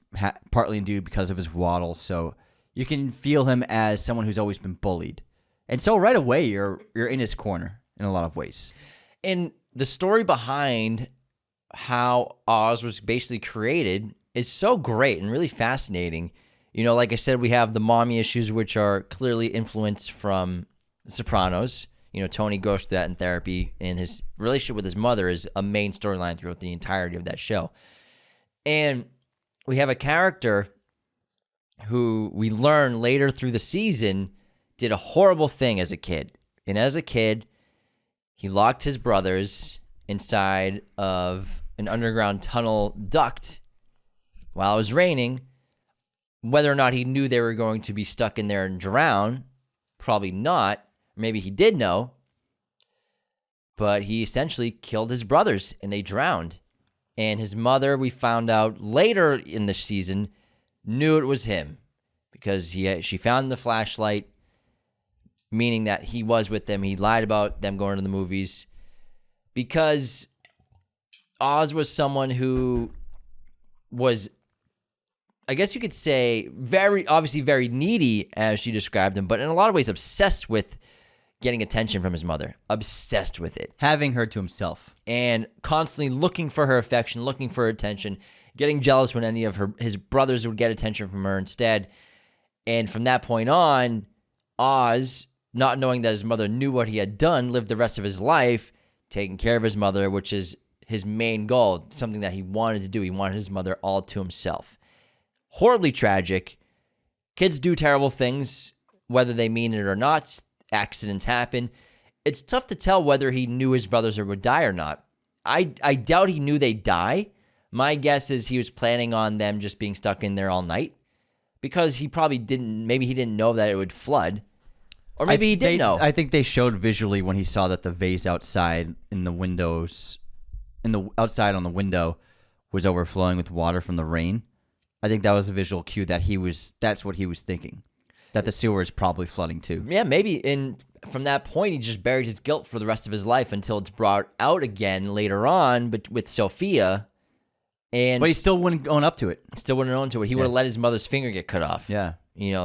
partly due because of his waddle. So you can feel him as someone who's always been bullied. And so right away, you're in his corner in a lot of ways. And the story behind how Oz was basically created is so great and really fascinating. Like I said, we have the mommy issues, which are clearly influenced from The Sopranos. Tony goes through that in therapy, and his relationship with his mother is a main storyline throughout the entirety of that show. And we have a character who we learn later through the season did a horrible thing as a kid. And as a kid, he locked his brothers inside of an underground tunnel duct while it was raining. Whether or not he knew they were going to be stuck in there and drown, probably not. Maybe he did know. But he essentially killed his brothers and they drowned. And his mother, we found out later in the season, knew it was him because she found the flashlight, meaning that he was with them. He lied about them going to the movies because Oz was someone who was, I guess you could say, obviously very needy, as she described him, but in a lot of ways obsessed with getting attention from his mother. Obsessed with it. Having her to himself. And constantly looking for her affection, looking for her attention, getting jealous when any of his brothers would get attention from her instead. And from that point on, Oz, not knowing that his mother knew what he had done, lived the rest of his life taking care of his mother, which is his main goal, something that he wanted to do. He wanted his mother all to himself. Horribly tragic. Kids do terrible things, whether they mean it or not. Accidents happen. It's tough to tell whether he knew his brothers would die or not. I doubt he knew they'd die. My guess is he was planning on them just being stuck in there all night because he probably didn't, maybe he didn't know that it would flood. Or maybe he did know. I think they showed visually when he saw that the vase outside in the windows, outside on the window was overflowing with water from the rain. I think that was a visual cue that that's what he was thinking. That the sewer is probably flooding too. Yeah, maybe. And from that point, he just buried his guilt for the rest of his life until it's brought out again later on, but with Sophia. But he still wouldn't own up to it. Still wouldn't own to it. He would have let his mother's finger get cut off. Yeah.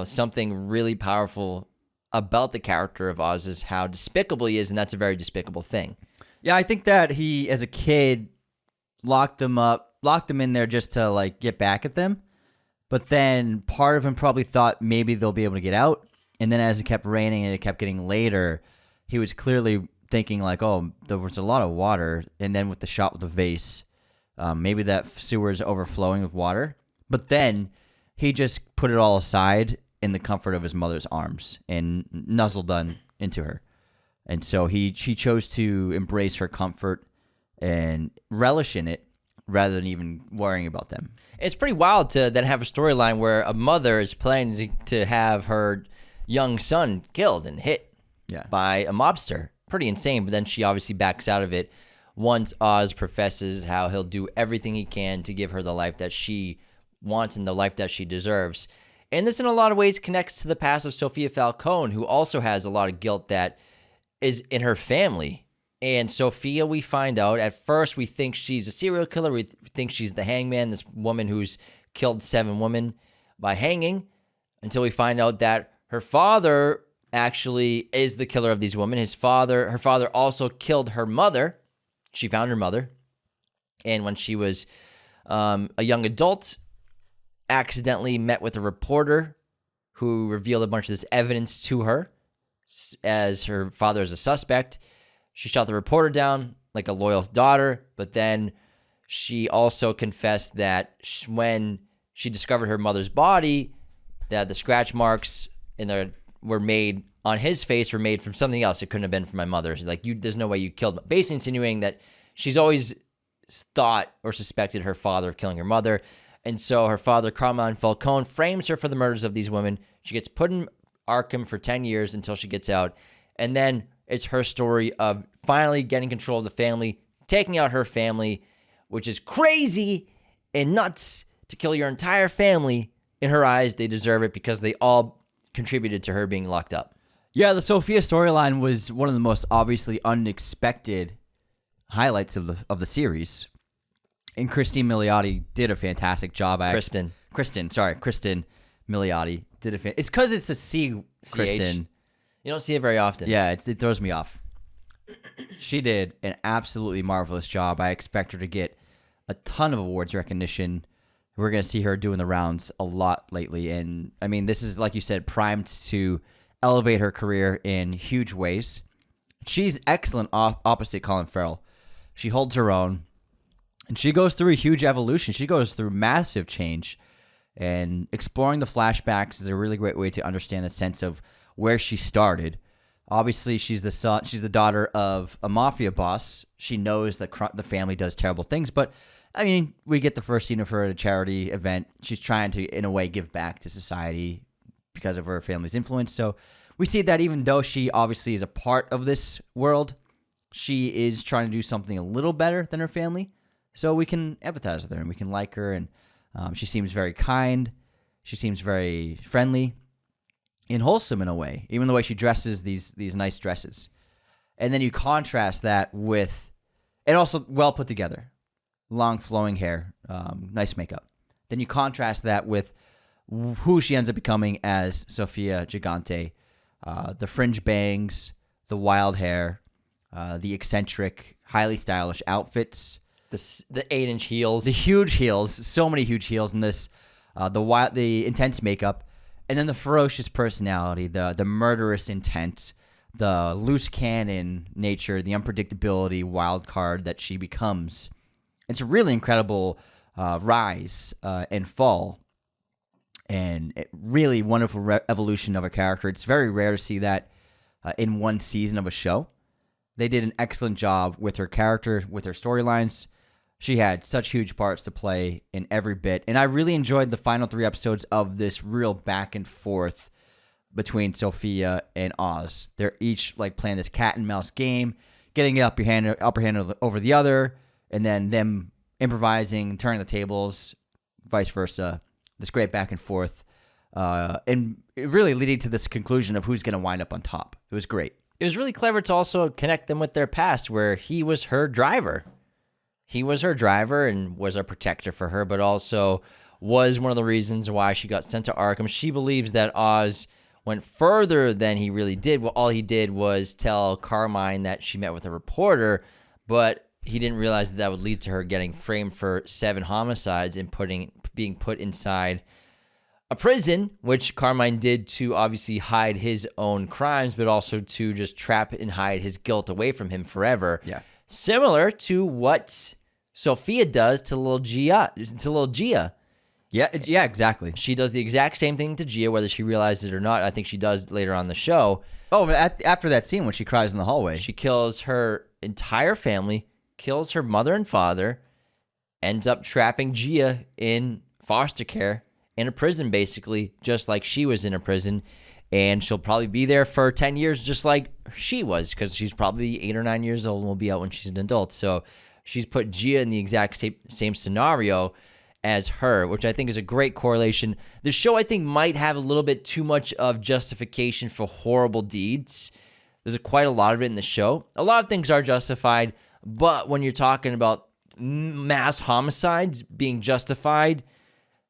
Something really powerful about the character of Oz is how despicable he is, and that's a very despicable thing. Yeah, I think that he, as a kid, locked them in there just to get back at them. But then part of him probably thought maybe they'll be able to get out. And then as it kept raining and it kept getting later, he was clearly thinking oh, there was a lot of water. And then with the shot with the vase, maybe that sewer is overflowing with water. But then he just put it all aside in the comfort of his mother's arms and nuzzled into her. And so she chose to embrace her comfort and relish in it, rather than even worrying about them. It's pretty wild to then have a storyline where a mother is planning to have her young son killed and hit by a mobster. Pretty insane, but then she obviously backs out of it once Oz professes how he'll do everything he can to give her the life that she wants and the life that she deserves. And this in a lot of ways connects to the past of Sophia Falcone, who also has a lot of guilt that is in her family. And Sophia, we find out, at first we think she's a serial killer. We think she's the hangman, this woman who's killed 7 women by hanging, until we find out that her father actually is the killer of these women. Her father also killed her mother. She found her mother. And when she was a young adult, accidentally met with a reporter who revealed a bunch of this evidence to her as her father is a suspect. She shot the reporter down like a loyal daughter, but then she also confessed that when she discovered her mother's body, that the scratch marks were made on his face were made from something else. It couldn't have been from my mother. She's like, there's no way you killed me. Basically insinuating that she's always thought or suspected her father of killing her mother. And so her father, Carmine Falcone, frames her for the murders of these women. She gets put in Arkham for 10 years until she gets out. And then it's her story of finally getting control of the family, taking out her family, which is crazy and nuts to kill your entire family. In her eyes, they deserve it because they all contributed to her being locked up. Yeah, the Sophia storyline was one of the most obviously unexpected highlights of the series. And Christine Milioti did a fantastic job. Kristen Milioti did it's because it's a C, Kristen. You don't see it very often. Yeah, it throws me off. She did an absolutely marvelous job. I expect her to get a ton of awards recognition. We're going to see her doing the rounds a lot lately. And, I mean, this is, like you said, primed to elevate her career in huge ways. She's excellent opposite Colin Farrell. She holds her own, and she goes through a huge evolution. She goes through massive change. And exploring the flashbacks is a really great way to understand the sense of where she started. Obviously, she's the daughter of a mafia boss. She knows that the family does terrible things, but I mean, we get the first scene of her at a charity event. She's trying to, in a way, give back to society because of her family's influence. So we see that even though she obviously is a part of this world, she is trying to do something a little better than her family. So we can empathize with her and we can like her. And she seems very kind. She seems very friendly and wholesome in a way, even the way she dresses these nice dresses. And then you contrast that with, and also well put together, long flowing hair, nice makeup. Then you contrast that with who she ends up becoming as Sofia Gigante, the fringe bangs, the wild hair, the eccentric, highly stylish outfits, the 8-inch heels, the huge heels, so many huge heels in this, the intense makeup, and then the ferocious personality, the murderous intent, the loose cannon nature, the unpredictability, wild card that she becomes. It's a really incredible rise and fall, and really wonderful evolution of a character. It's very rare to see that in one season of a show. They did an excellent job with her character, with her storylines. She had such huge parts to play in every bit, and I really enjoyed the final 3 episodes of this real back and forth between Sophia and Oz. They're each like playing this cat and mouse game, getting the upper hand over the other, and then them improvising, turning the tables, vice versa. This great back and forth, and really leading to this conclusion of who's going to wind up on top. It was great. It was really clever to also connect them with their past, where he was her driver. He was her driver and was a protector for her, but also was one of the reasons why she got sent to Arkham. She believes that Oz went further than he really did. Well, all he did was tell Carmine that she met with a reporter, but he didn't realize that would lead to her getting framed for 7 homicides and being put inside a prison, which Carmine did to obviously hide his own crimes, but also to just trap and hide his guilt away from him forever. Yeah. Similar to what Sophia does to little Gia. Yeah, exactly. She does the exact same thing to Gia, whether she realizes it or not. I think she does later on the show. Oh, but after that scene when she cries in the hallway. She kills her entire family, kills her mother and father, ends up trapping Gia in foster care, in a prison basically, just like she was in a prison. And she'll probably be there for 10 years just like she was, because she's probably 8 or 9 years old and will be out when she's an adult. So she's put Gia in the exact same scenario as her, which I think is a great correlation. The show, I think, might have a little bit too much of justification for horrible deeds. There's quite a lot of it in the show. A lot of things are justified, but when you're talking about mass homicides being justified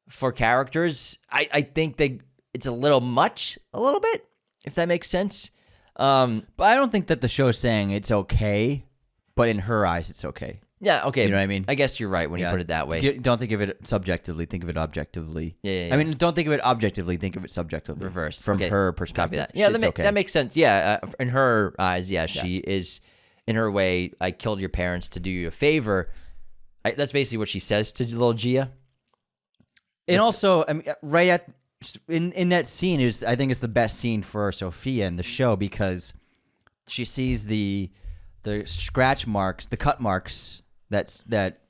for characters, I think that it's a little much, a little bit, if that makes sense. But I don't think that the show is saying it's okay, but in her eyes, it's okay. Yeah, okay. You know what I mean? I guess you're right when you put it that way. Don't think of it subjectively. Think of it objectively. Yeah. I mean, don't think of it objectively. Think of it subjectively. Reverse. From Okay. her perspective. Copy that. Yeah, okay. that makes sense. Yeah, in her eyes, she is, in her way, I killed your parents to do you a favor. That's basically what she says to little Gia. And also, I mean, in that scene, I think it's the best scene for Sophia in the show, because she sees the scratch marks, the cut marks that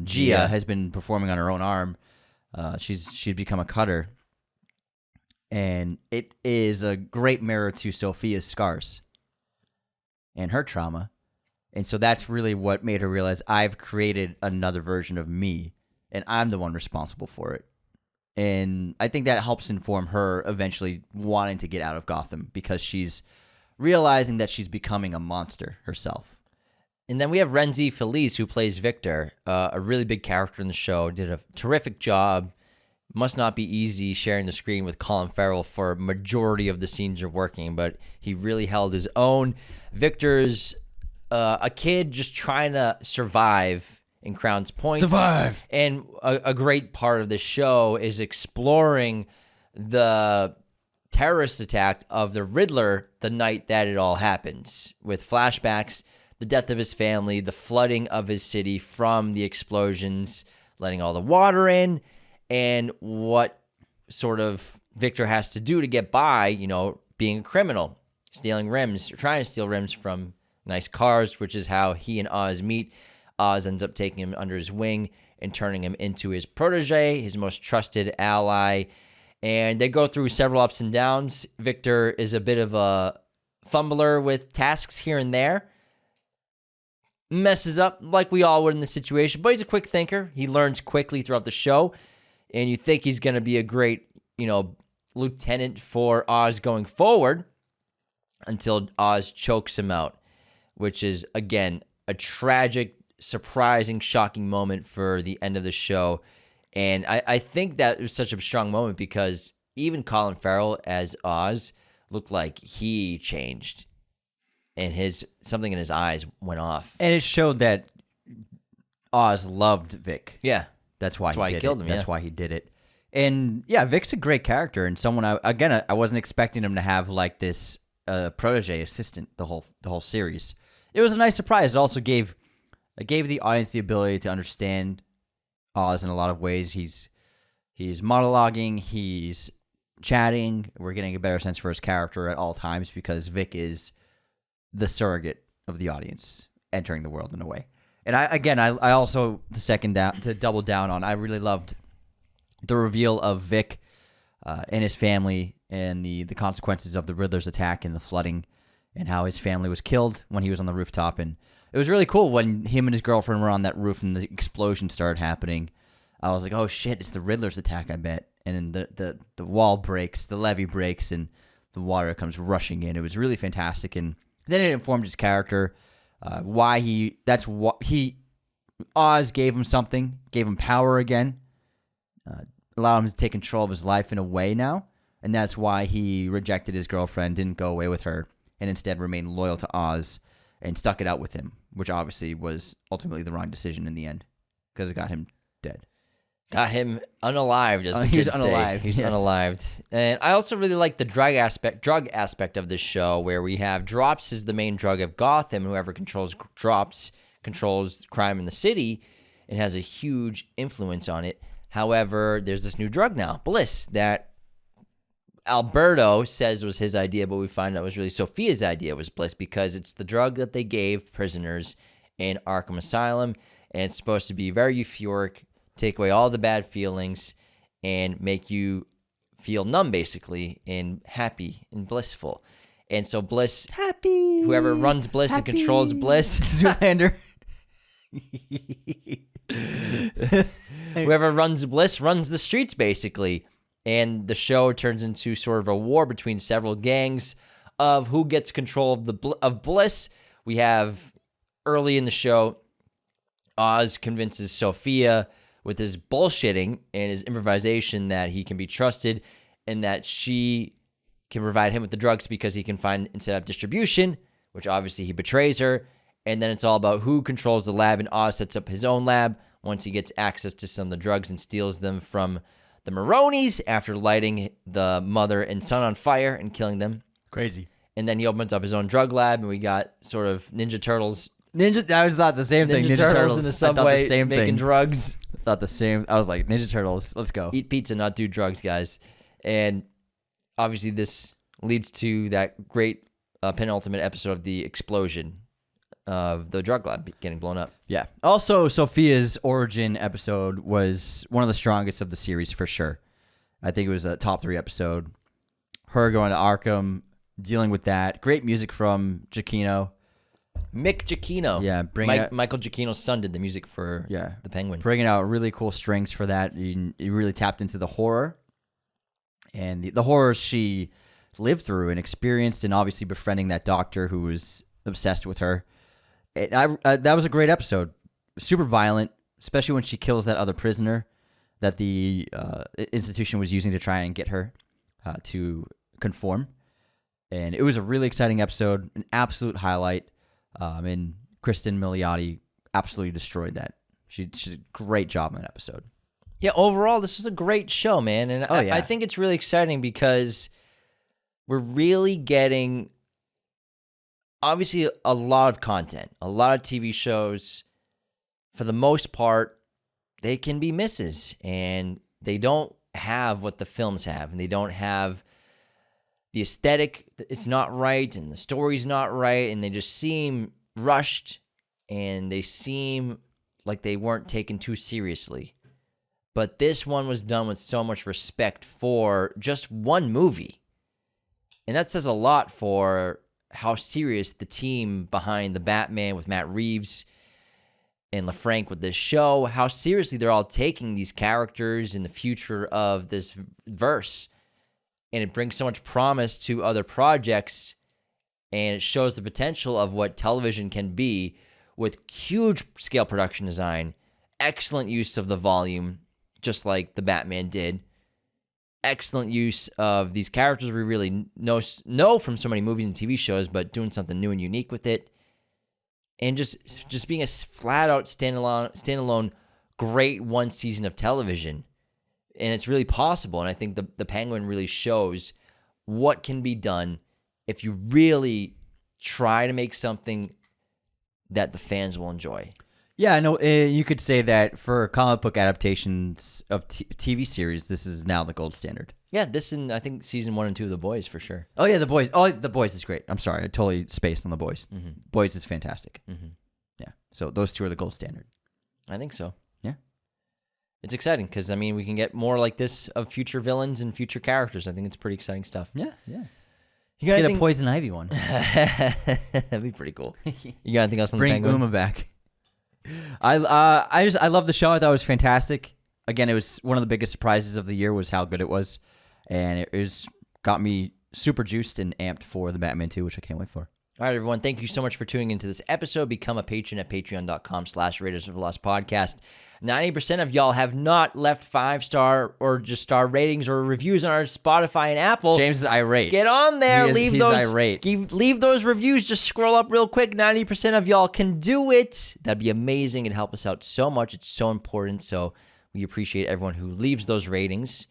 Gia has been performing on her own arm. She's become a cutter, and it is a great mirror to Sophia's scars and her trauma. And so that's really what made her realize, I've created another version of me, and I'm the one responsible for it. And I think that helps inform her eventually wanting to get out of Gotham, because she's realizing that she's becoming a monster herself. And then we have Renzi Feliz, who plays Victor, a really big character in the show, did a terrific job Must not be easy sharing the screen with Colin Farrell for majority of the scenes you're working, but he really held his own. Victor's a kid just trying to survive in Crown's Point. Survive! And a great part of the show is exploring the terrorist attack of the Riddler the night that it all happens, with flashbacks, the death of his family, the flooding of his city from the explosions, letting all the water in, and what sort of Victor has to do to get by, being a criminal, stealing rims, or trying to steal rims from nice cars, which is how he and Oz meet. Oz ends up taking him under his wing and turning him into his protege, his most trusted ally. And they go through several ups and downs. Victor is a bit of a fumbler with tasks here and there. Messes up like we all would in the situation, but he's a quick thinker. He learns quickly throughout the show. And you think he's going to be a great, lieutenant for Oz going forward until Oz chokes him out, which is, again, a tragic, surprising, shocking moment for the end of the show. And I think that was such a strong moment because even Colin Farrell as Oz looked like he changed and something in his eyes went off. And it showed that Oz loved Vic. Yeah. That's why he killed him. That's why he did it. And yeah, Vic's a great character and someone I wasn't expecting him to have like this protege assistant the whole series. It was a nice surprise. It also gave the audience the ability to understand Oz in a lot of ways. He's monologuing, he's chatting. We're getting a better sense for his character at all times because Vic is the surrogate of the audience entering the world in a way. And I also to double down on, I really loved the reveal of Vic and his family and the consequences of the Riddler's attack and the flooding and how his family was killed when he was on the rooftop. And it was really cool when him and his girlfriend were on that roof and the explosion started happening. I was like, oh shit, it's the Riddler's attack, I bet. And then the wall breaks, the levee breaks, and the water comes rushing in. It was really fantastic. And then it informed his character. Oz gave him something, gave him power again, allowed him to take control of his life in a way now, and that's why he rejected his girlfriend, didn't go away with her, and instead remained loyal to Oz and stuck it out with him, which obviously was ultimately the wrong decision in the end, because it got him dead. Got him unalived, as the kids say. He's unalived. And I also really like the drug aspect of this show, where we have Drops is the main drug of Gotham. Whoever controls Drops controls crime in the city and has a huge influence on it. However, there's this new drug now, Bliss, that Alberto says was his idea, but we find out was really Sophia's idea, was Bliss, because it's the drug that they gave prisoners in Arkham Asylum, and it's supposed to be very euphoric, take away all the bad feelings, and make you feel numb, basically, and happy and blissful. And so Bliss, happy, whoever runs Bliss and controls Bliss, Zoolander. Whoever runs Bliss runs the streets, basically. And the show turns into sort of a war between several gangs of who gets control of Bliss. We have, early in the show, Oz convinces Sophia with his bullshitting and his improvisation that he can be trusted and that she can provide him with the drugs because he can find and set up distribution, which obviously he betrays her. And then it's all about who controls the lab, and Oz sets up his own lab once he gets access to some of the drugs and steals them from the Maronis after lighting the mother and son on fire and killing them. Crazy. And then he opens up his own drug lab, and we got sort of Ninja Turtles. I was thought the same thing. Ninja Turtles in the subway making drugs. I thought the same. I was like, Ninja Turtles, let's go. Eat pizza, not do drugs, guys. And obviously this leads to that great penultimate episode of the explosion of the drug lab getting blown up. Yeah. Also, Sophia's origin episode was one of the strongest of the series for sure. I think it was a top 3 episode. Her going to Arkham, dealing with that. Great music from Giacchino. Mick Giacchino. Yeah. Michael Giacchino's son did the music for the Penguin. Bringing out really cool strings for that. You really tapped into the horror. And the horrors she lived through and experienced, and obviously befriending that doctor who was obsessed with her. That was a great episode. Super violent, especially when she kills that other prisoner. that the institution was using to try and get her to conform. And it was a really exciting episode, an absolute highlight. And Kristen Milioti absolutely destroyed that. She did a great job in that episode. Yeah, overall, this is a great show, man. And yeah. I think it's really exciting because we're really getting, obviously, a lot of content. A lot of TV shows, for the most part, they can be misses. And they don't have what the films have. And they don't have the aesthetic. It's not right. And the story's not right. And they just seem rushed. And they seem like they weren't taken too seriously. But this one was done with so much respect for just one movie. And that says a lot for how serious the team behind the Batman with Matt Reeves and LaFranc with this show, how seriously they're all taking these characters in the future of this verse. And it brings so much promise to other projects, and it shows the potential of what television can be with huge scale production design, excellent use of the volume, just like the Batman did, excellent use of these characters we really know from so many movies and TV shows, but doing something new and unique with it, and just being a flat-out standalone great one season of television. And it's really possible, and I think the Penguin really shows what can be done if you really try to make something that the fans will enjoy. Yeah, I know. You could say that for comic book adaptations of TV series, this is now the gold standard. Yeah, this and I think season 1 and 2 of The Boys for sure. Oh yeah, The Boys. Oh, The Boys is great. I'm sorry, I totally spaced on The Boys. Mm-hmm. Boys is fantastic. Mm-hmm. Yeah, so those two are the gold standard. I think so. Yeah, it's exciting because I mean we can get more like this of future villains and future characters. I think it's pretty exciting stuff. Yeah, yeah. You Let's get a Poison Ivy one. That'd be pretty cool. You got anything else on the Bring Penguin? Uma back. I love the show. I thought it was fantastic. Again, it was one of the biggest surprises of the year was how good it was, and it got me super juiced and amped for the Batman 2, which I can't wait for. All right, everyone. Thank you so much for tuning into this episode. Become a patron at patreon.com/Raiders of the Lost Podcast. 90% of y'all have not left 5-star or just star ratings or reviews on our Spotify and Apple. James is irate. Get on there. He's irate. Leave those reviews. Just scroll up real quick. 90% of y'all can do it. That'd be amazing. It'd help us out so much. It's so important. So we appreciate everyone who leaves those ratings.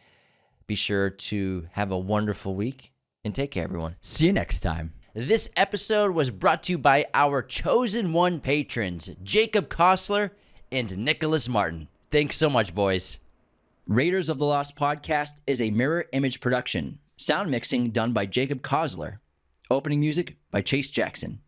Be sure to have a wonderful week and take care, everyone. See you next time. This episode was brought to you by our chosen one patrons, Jacob Kossler and Nicholas Martin. Thanks so much, boys. Raiders of the Lost Podcast is a mirror image production. Sound mixing done by Jacob Kossler. Opening music by Chase Jackson.